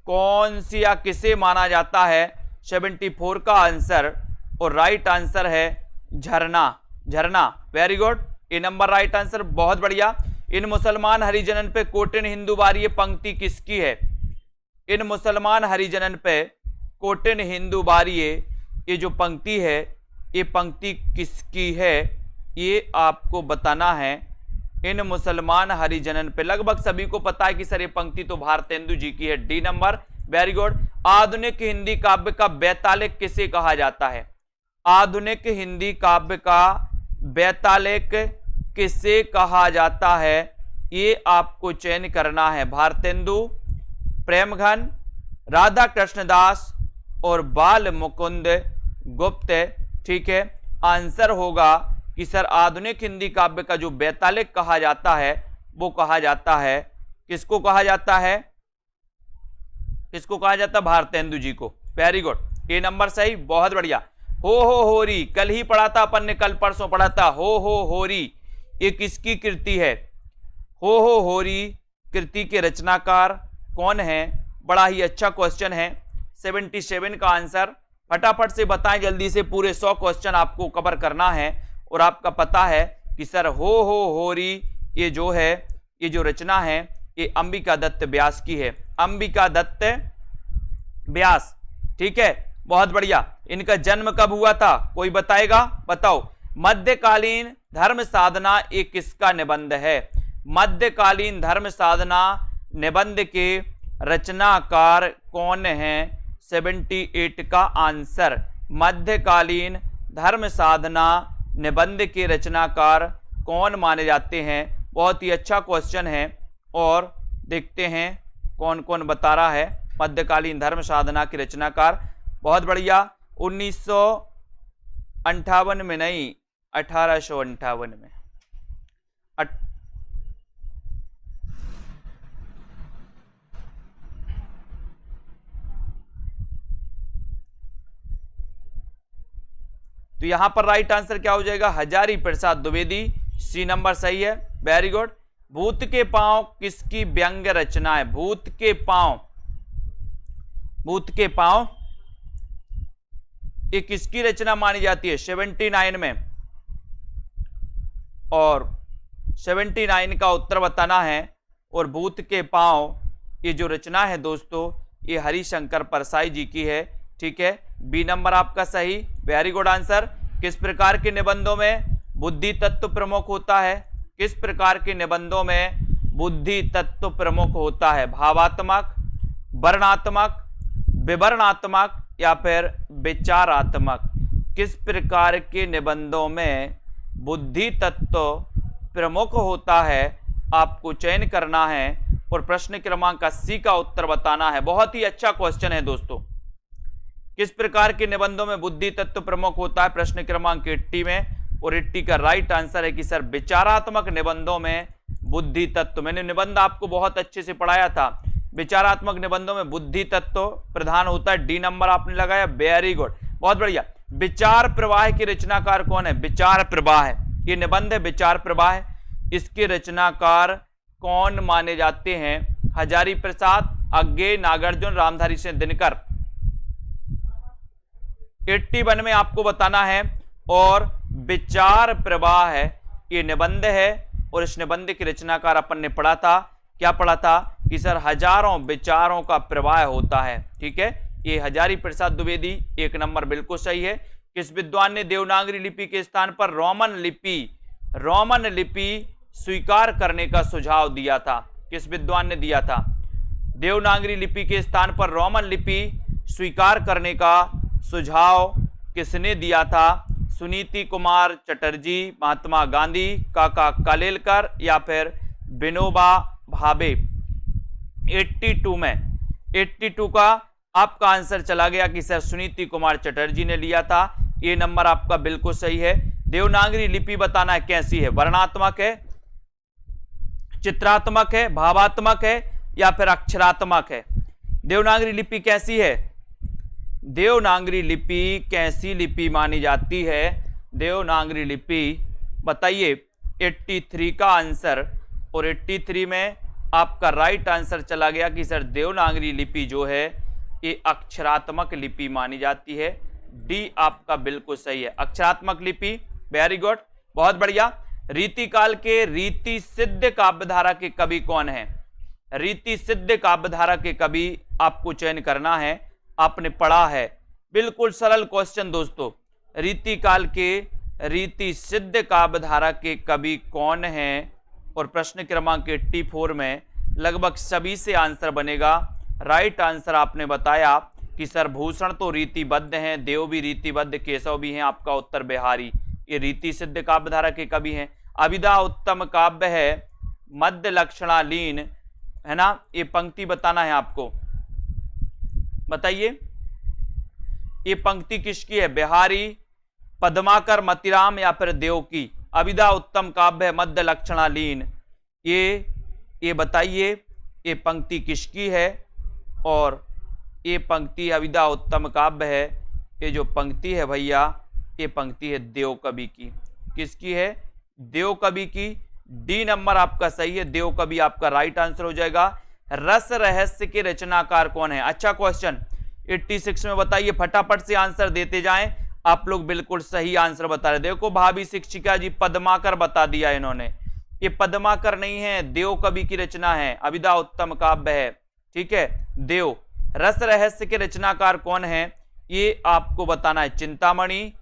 कौन सी या किसे माना जाता है? 74 का आंसर और राइट आंसर है झरना। झरना, वेरी गुड, ये नंबर राइट आंसर। बहुत बढ़िया। इन मुसलमान हरिजनन पे कोटिन हिंदू बारी, ये पंक्ति किसकी है? इन मुसलमान हरिजनन पे कोटिन हिंदू बारी, ये जो पंक्ति है ये पंक्ति किसकी है? ये आपको बताना है। इन मुसलमान हरिजनन पे लगभग सभी को पता है कि सर ये पंक्ति तो भारतेंदु जी की है। D number, very good. आधुनिक हिंदी काव्य का बेतालिक किसे कहा जाता है? आधुनिक हिंदी काव्य का बेतालिक किसे कहा जाता है? ये आपको चयन करना है। भारतेंदु, प्रेमघन, राधा कृष्णदास और बाल मुकुंद गुप्त। ठीक है, आंसर होगा कि सर आधुनिक हिंदी काव्य का जो बेतालिक कहा जाता है वो कहा जाता है, किसको कहा जाता है? किसको कहा जाता है? भारतेंदु जी को। वेरी गुड, ये नंबर सही। बहुत बढ़िया। हो होरी, कल ही पढ़ा था अपन ने, कल परसों पढ़ा था। हो होरी ये किसकी कृति है? हो होरी कृति के रचनाकार कौन है? बड़ा ही अच्छा क्वेश्चन है। 77 का आंसर फटाफट से बताएं जल्दी से। पूरे 100 क्वेश्चन आपको कवर करना है और आपका पता है कि सर हो होरी ये जो है, ये जो रचना है ये अंबिका दत्त व्यास की है। अंबिका दत्त व्यास। ठीक है, बहुत बढ़िया। इनका जन्म कब हुआ था? कोई बताएगा? बताओ। मध्यकालीन धर्म साधना एक किसका निबंध है? मध्यकालीन धर्म साधना निबंध के रचनाकार कौन है? 78 का आंसर। मध्यकालीन धर्म साधना निबंध के रचनाकार कौन माने जाते हैं? बहुत ही अच्छा क्वेश्चन है और देखते हैं कौन कौन बता रहा है मध्यकालीन धर्म साधना के रचनाकार। बहुत बढ़िया। 1958 में नहीं, 1858 में। तो यहां पर राइट आंसर क्या हो जाएगा? हजारी प्रसाद द्विवेदी। सी नंबर सही है, वेरी गुड। भूत के पांव किसकी व्यंग रचना है? भूत के पांव, भूत के पांव ये किसकी रचना मानी जाती है? 79 में। और 79 का उत्तर बताना है। और भूत के पांव ये जो रचना है दोस्तों ये हरिशंकर परसाई जी की है। ठीक है, बी नंबर आपका सही, वेरी गुड आंसर। किस प्रकार के निबंधों में बुद्धि तत्व प्रमुख होता है? किस प्रकार के निबंधों में बुद्धि तत्व प्रमुख होता है? भावात्मक, वर्णात्मक, विवरणात्मक या फिर विचारात्मक? किस प्रकार के निबंधों में बुद्धि तत्व प्रमुख होता है? आपको चयन करना है और प्रश्न क्रमांक 80 का उत्तर बताना है। बहुत ही अच्छा क्वेश्चन है दोस्तों। किस प्रकार के निबंधों में बुद्धि तत्व प्रमुख होता है? प्रश्न क्रमांक 80 में। और 80 का राइट आंसर है कि सर विचारात्मक निबंधों में बुद्धि तत्व। मैंने निबंध आपको बहुत अच्छे से पढ़ाया था, विचारात्मक निबंधों में बुद्धि तत्व प्रधान होता है। डी नंबर आपने लगाया, वेरी गुड, बहुत बढ़िया। विचार प्रवाह के रचनाकार कौन है? विचार प्रवाह है, ये निबंध है विचार प्रवाह है। इसके रचनाकार कौन माने जाते हैं? हजारी प्रसाद, अज्ञे, नागार्जुन, रामधारी सिंह दिनकर। 81 में आपको बताना है। और विचार प्रवाह है, ये निबंध है और इस निबंध की रचनाकार अपन ने पढ़ा था, क्या पढ़ा था कि सर हजारों विचारों का प्रवाह होता है। ठीक है, ये हजारी प्रसाद द्विवेदी, 1 नंबर बिल्कुल सही है। किस विद्वान ने देवनागरी लिपि के स्थान पर रोमन लिपि स्वीकार करने का सुझाव दिया था? किस विद्वान ने दिया था? देवनागरी लिपि के स्थान पर रोमन लिपि स्वीकार करने का सुझाव किसने दिया था? सुनीति कुमार चटर्जी, महात्मा गांधी, काका कालेलकर या फिर विनोबा भावे। 82 का आपका आंसर चला गया कि सर सुनीति कुमार चटर्जी ने लिया था। ये नंबर आपका बिल्कुल सही है। देवनागरी लिपि बताना है कैसी है, वर्णात्मक है, चित्रात्मक है, भावात्मक है या फिर अक्षरात्मक है? देवनागरी लिपि कैसी है? देवनागरी लिपि कैसी लिपि मानी जाती है? देवनागरी लिपि बताइए। 83 का आंसर, और 83 में आपका राइट आंसर चला गया कि सर देवनागरी लिपि जो है ये अक्षरात्मक लिपि मानी जाती है। डी आपका बिल्कुल सही है, अक्षरात्मक लिपि। वेरी गुड, बहुत बढ़िया। रीतिकाल के रीति सिद्ध काव्यधारा के कवि कौन है? रीति सिद्ध काव्यधारा के कवि आपको चयन करना है, आपने पढ़ा है, बिल्कुल सरल क्वेश्चन दोस्तों। रीतिकाल के रीति सिद्ध काव्यधारा के कवि कौन हैं? और प्रश्न क्रमांक 84 में लगभग सभी से आंसर बनेगा। राइट आंसर आपने बताया कि सर भूषण तो रीतिबद्ध हैं, देव भी रीतिबद्ध, केशव भी हैं, आपका उत्तर बिहारी। ये रीति सिद्ध काव्यधारा के कवि हैं। अभिधा उत्तम काव्य है, मध्य लक्षणालीन, है ना? ये पंक्ति बताना है आपको, बताइए ये पंक्ति किसकी है? बिहारी, पद्माकर, मतिराम या फिर देव की? अभिधा उत्तम काव्य है, मध्य लक्षणालीन, ये बताइए ये पंक्ति किसकी है? और ये पंक्ति अभिधा उत्तम काव्य है, ये जो पंक्ति है भैया, ये पंक्ति है देव कवि की। किसकी है? देव कवि की। डी नंबर आपका सही है, देव कवि आपका राइट आंसर हो जाएगा। रस रहस्य के रचनाकार कौन है? अच्छा क्वेश्चन, 86 में बताइए, फटाफट से आंसर देते जाएं। आप लोग बिल्कुल सही आंसर बता रहे। देखो भाभी शिक्षिका जी, पद्माकर बता दिया इन्होंने, ये पद्माकर नहीं है, देव कवि की रचना है, अभिधा उत्तम काव्य है। ठीक है, देव। रस रहस्य के रचनाकार कौन है? ये आपको बताना है। चिंतामणि,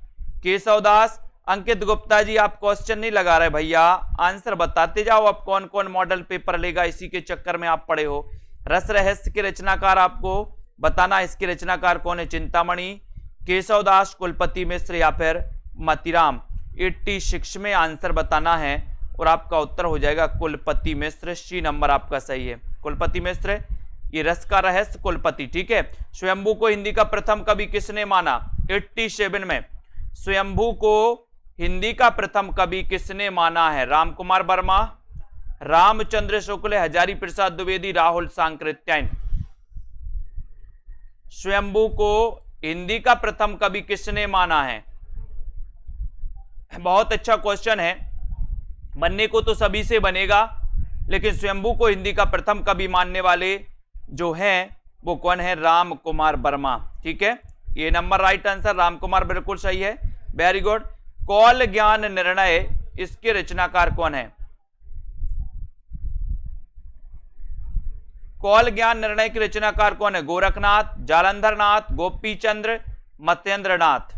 केशवदास, अंकित गुप्ता जी आप क्वेश्चन नहीं लगा रहे भैया, आंसर बताते जाओ। अब कौन कौन मॉडल पेपर लेगा, इसी के चक्कर में आप पड़े हो। रस रहस्य के रचनाकार आपको बताना, इसके रचनाकार कौन है? चिंतामणि, केशवदास, कुलपति मिश्र या फिर मतिराम। 86 में आंसर बताना है और आपका उत्तर हो जाएगा कुलपति मिश्र। सी नंबर आपका सही है, कुलपति मिश्र। ये रस का रहस्य कुलपति। ठीक है, स्वयंभू को हिंदी का प्रथम कवि किसने माना? 87 में स्वयंभू को हिंदी का प्रथम कवि किसने माना है? राम कुमार वर्मा, रामचंद्र शुक्ल, हजारी प्रसाद द्विवेदी, राहुल सांकृत्यायन। स्वयंभू को हिंदी का प्रथम कवि किसने माना है? बहुत अच्छा क्वेश्चन है, बनने को तो सभी से बनेगा, लेकिन स्वयंभू को हिंदी का प्रथम कवि मानने वाले जो हैं वो कौन है? राम कुमार वर्मा। ठीक है, ये number right answer, Ram Kumar बिल्कुल सही है, वेरी गुड। कौल ज्ञान निर्णय, इसके रचनाकार कौन है? कौल ज्ञान निर्णय के रचनाकार कौन है? गोरखनाथ, जालंधरनाथ, गोपीचंद्र, मत्येंद्रनाथ।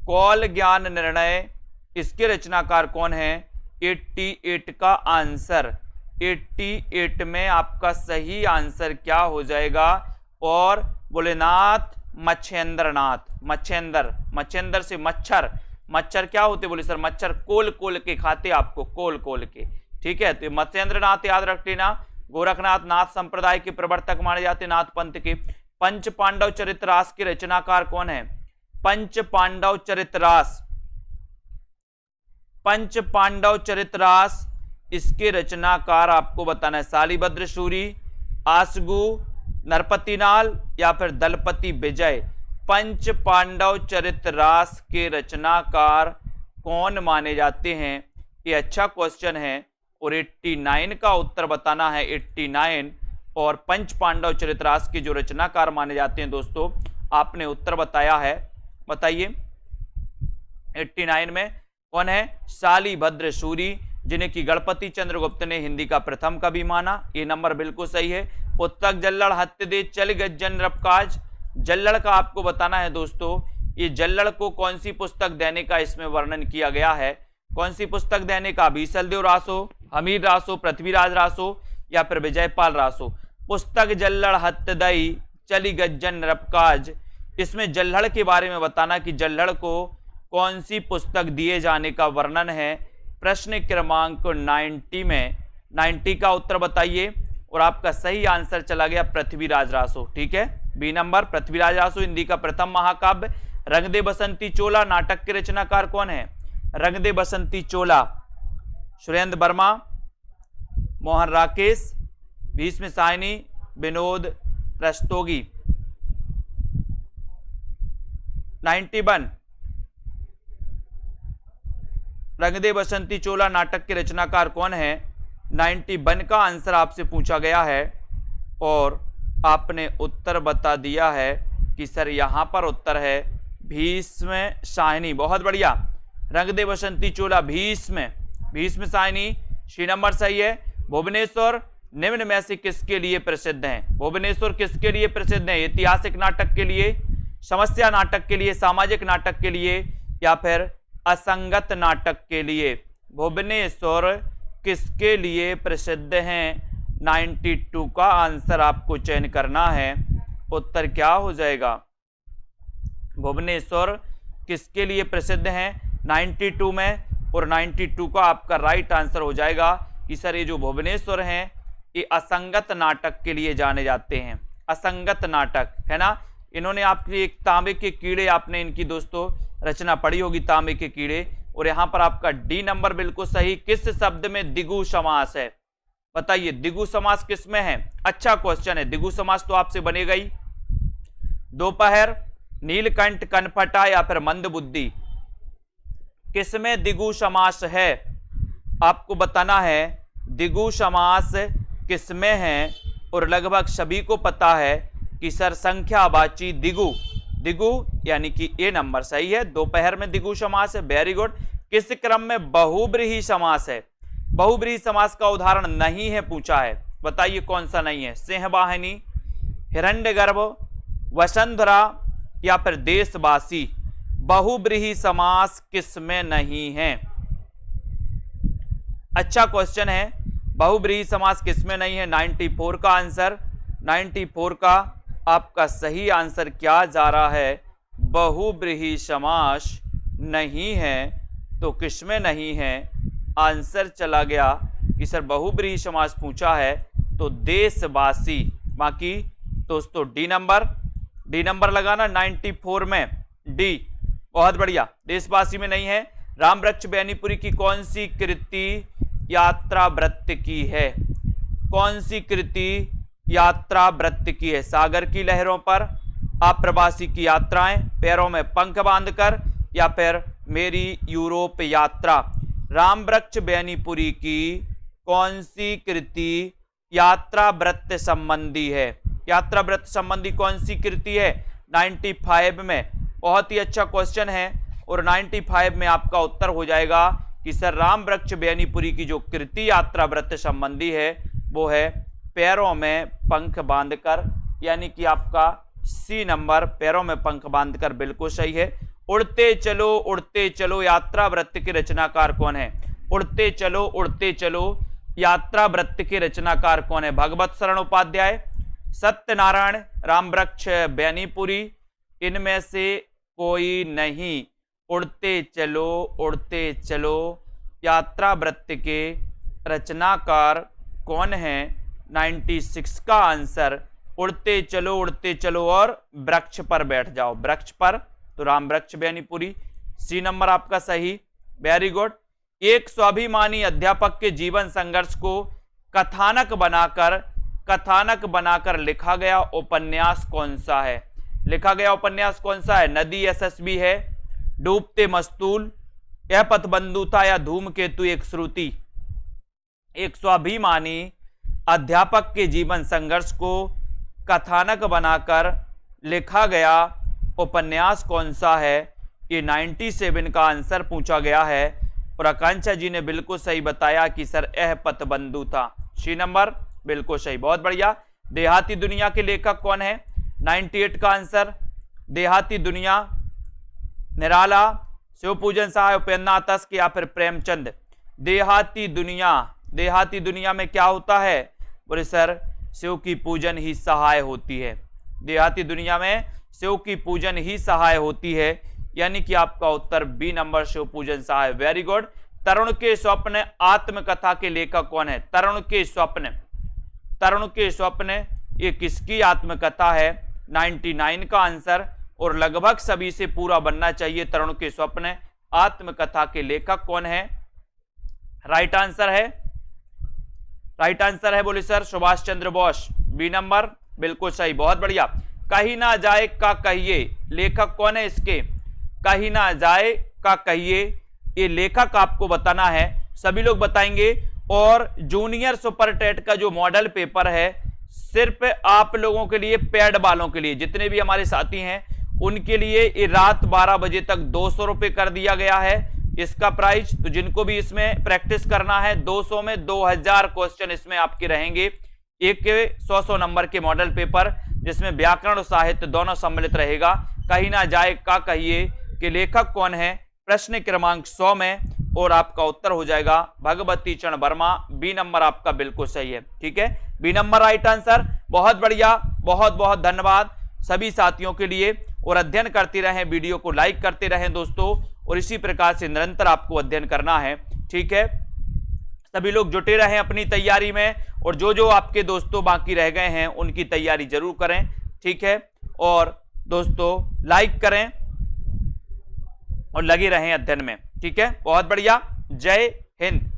कौल ज्ञान निर्णय, इसके रचनाकार कौन है? 88 का आंसर, 88 में आपका सही आंसर क्या हो जाएगा? और भोलेनाथ मच्छेंद्रनाथ। मच्छेंद्र से मच्छर, मच्छर क्या होते? बोले सर मच्छर कोल कोल के खाते, आपको कोल कोल के। ठीक है, तो मत्येंद्रनाथ याद रख लेना। गोरखनाथ नाथ संप्रदाय के प्रवर्तक माने जाते, नाथ पंथ के। पंच पांडव चरितरास के रचनाकार कौन है? पंच पांडव चरितरास, पंच पांडव चरितरास इसके रचनाकार आपको बताना है। शालिभद्र सूरी, आसगु, नरपतिनाल या फिर दलपति विजय। पंच पांडव चरितरास के रचनाकार कौन माने जाते हैं? ये अच्छा क्वेश्चन है और 89 का उत्तर बताना है। 89 और पंच पांडव चरितरास के जो रचनाकार माने जाते हैं दोस्तों, आपने उत्तर बताया है। बताइए 89 में कौन है? शालिभद्र सूरी, जिन्हें कि गणपति चंद्रगुप्त ने हिंदी का प्रथम कवि माना। ये नंबर बिल्कुल सही है। पुस्तक जल्लड़ हत्य दे चल गज्जन रबकाज। जल्लड़ का आपको बताना है दोस्तों, ये जल्लड़ को कौन सी पुस्तक देने का इसमें वर्णन किया गया है? कौन सी पुस्तक देने का? बीसलदेव रासो, हमीर रासो, पृथ्वीराज रासो या फिर विजयपाल रासो। पुस्तक जल्लड़ हत्य दई चली गज्जन रबकाज। इसमें जल्लड़ के बारे में बताना कि जल्लड़ को कौन सी पुस्तक दिए जाने का वर्णन है। प्रश्न क्रमांक 90 में 90 का उत्तर बताइए और आपका सही आंसर चला गया पृथ्वीराज रासो। ठीक है, बी नंबर पृथ्वीराज रासो हिंदी का प्रथम महाकाव्य। रंग दे बसंती चोला नाटक के रचनाकार कौन है? रंग दे बसंती चोला सुरेंद्र वर्मा, मोहन राकेश, भीष्म सायनी, विनोद रस्तोगी। 91 रंग दे बसंती चोला नाटक के रचनाकार कौन है? 91 का आंसर आपसे पूछा गया है और आपने उत्तर बता दिया है कि सर यहां पर उत्तर है भीष्म सायनी। बहुत बढ़िया। रंग दे बसंती चोला भीष्म सायनी सी नंबर सही है। भुवनेश्वर निम्न में से किसके लिए प्रसिद्ध हैं? भुवनेश्वर किसके लिए प्रसिद्ध है? ऐतिहासिक नाटक के लिए, समस्या नाटक के लिए, सामाजिक नाटक के लिए या फिर असंगत नाटक के लिए? भुवनेश्वर किसके लिए प्रसिद्ध हैं? 92 का आंसर आपको चयन करना है। उत्तर क्या हो जाएगा? भुवनेश्वर किसके लिए प्रसिद्ध हैं 92 में? और 92 का आपका राइट आंसर हो जाएगा कि सर ये जो भुवनेश्वर हैं ये असंगत नाटक के लिए जाने जाते हैं। असंगत नाटक है ना। इन्होंने आपके एक तांबे के कीड़े, आपने इनकी दोस्तों रचना पढ़ी होगी, तांबे के कीड़े। और यहां पर आपका डी नंबर बिल्कुल सही। किस शब्द में द्विगु समास है? बताइए द्विगु समास किस में है? अच्छा क्वेश्चन है। द्विगु समास तो आपसे बनेगा ही। दोपहर, नीलकंठ, कनफटा या फिर मंदबुद्धि, किसमें द्विगु समास है? आपको बताना है द्विगु समास किसमें है। और लगभग सभी को पता है कि सर संख्यावाची द्विगु यानी कि ए नंबर सही है। दोपहर में द्विगु समास है। Very good. किस क्रम में बहुब्रीहि समास है? बहुब्रीहि समास का उदाहरण नहीं है पूछा है। बताइए कौन सा नहीं है? सिंहवाहिनी, हिरण्यगर्भ, वसुंधरा या फिर देशवासी। बहुब्रीहि समास किसमें नहीं है? अच्छा क्वेश्चन है। बहुब्रीहि समास किसमें नहीं है? 94 का आंसर। 94 का आपका सही आंसर क्या जा रहा है? बहुब्रीहि समास नहीं है। तो किसमें नहीं है? आंसर चला गया कि सर बहुब्रीहि समास पूछा है तो देशवासी। बाकी दोस्तों डी नंबर लगाना 94 में डी। बहुत बढ़िया। देशवासी में नहीं है। रामवृक्ष बेनीपुरी की कौन सी कृति यात्रा वृत्त की है? कौन सी कृति यात्रा वृत्त की है? सागर की लहरों पर, अप्रवासी की यात्राएं, पैरों में पंख बांधकर या फिर मेरी यूरोप यात्रा। रामवृक्ष बेनीपुरी की कौन सी कृति यात्रा वृत्त संबंधी है? यात्रा वृत्त संबंधी कौन सी कृति है? 95 में। बहुत ही अच्छा क्वेश्चन है और 95 में आपका उत्तर हो जाएगा कि सर रामवृक्ष बेनीपुरी की जो कृति यात्रा वृत्त संबंधी है वो है पैरों में पंख बांधकर, यानी कि आपका सी नंबर पैरों में पंख बांधकर बिल्कुल सही है। उड़ते चलो यात्रा वृत्त के रचनाकार कौन है? उड़ते चलो यात्रा वृत्त के रचनाकार कौन है? भगवत शरण उपाध्याय, सत्यनारायण, रामवृक्ष बेनीपुरी, इनमें से कोई नहीं। उड़ते चलो यात्रा वृत्त के रचनाकार कौन है? 96 का आंसर उड़ते चलो और वृक्ष पर बैठ जाओ। वृक्ष पर तो रामवृक्ष बेनीपुरी सी नंबर आपका सही। Very good. एक स्वाभिमानी अध्यापक के जीवन संघर्ष को कथानक बनाकर लिखा गया उपन्यास कौन सा है? लिखा गया उपन्यास कौन सा है? नदी यशस्वी है, डूबते मस्तूल, यह पथबंधु था, या धूमकेतु एक श्रुति? एक स्वाभिमानी अध्यापक के जीवन संघर्ष को कथानक बनाकर लिखा गया उपन्यास कौन सा है? ये 97 का आंसर पूछा गया है और आकांक्षा जी ने बिल्कुल सही बताया कि सर यह पथबंधु था। सी नंबर बिल्कुल सही, बहुत बढ़िया। देहाती दुनिया के लेखक कौन है? 98 का आंसर देहाती दुनिया, निराला, शिवपूजन सहाय, उपेंद्रनाथ तस्क या फिर प्रेमचंद? देहाती दुनिया में क्या होता है? बोले सर शिव की पूजन ही सहाय होती है। देहाती दुनिया में शिव की पूजन ही सहाय होती है, यानी कि आपका उत्तर बी नंबर शिव पूजन सहाय। Very good. तरुण के स्वप्न आत्मकथा के लेखक कौन है? तरुण के स्वप्न ये किसकी आत्मकथा है? 99 का आंसर, और लगभग सभी से पूरा बनना चाहिए। तरुण के स्वप्न आत्मकथा के लेखक कौन है? राइट आंसर है बोले sir Subhash Chandra Bose. B number बिल्कुल सही, बहुत बढ़िया। कहीं ना जाए का कहिए, लेखक कौन है इसके? कहीं ना जाए का कहिए, ये लेखक आपको बताना है, सभी लोग बताएंगे। और जूनियर सुपर टेट का जो मॉडल पेपर है सिर्फ आप लोगों के लिए, पेड वालों के लिए, जितने भी हमारे साथी हैं उनके लिए ये रात 12 बजे तक 200 रुपए कर दिया गया है इसका प्राइस। तो जिनको भी इसमें प्रैक्टिस करना है 200 में 2000 क्वेश्चन इसमें आपके रहेंगे। एक 100 नंबर के मॉडल पेपर जिसमें व्याकरण और साहित्य दोनों सम्मिलित रहेगा। कहीं ना जाए का कहिए कि लेखक कौन है? प्रश्न क्रमांक 100 में, और आपका उत्तर हो जाएगा भगवती चरण वर्मा। बी नंबर आपका बिल्कुल सही है, ठीक है, बी नंबर राइट आंसर। बहुत बढ़िया, बहुत बहुत धन्यवाद सभी साथियों के लिए। और अध्ययन करते रहें, वीडियो को लाइक करते रहें दोस्तों, और इसी प्रकार से निरंतर आपको अध्ययन करना है, ठीक है। सभी लोग जुटे रहें अपनी तैयारी में, और जो जो आपके दोस्तों बाकी रह गए हैं उनकी तैयारी जरूर करें, ठीक है। और दोस्तों लाइक करें और लगे रहें अध्ययन में, ठीक है। बहुत बढ़िया, जय हिंद।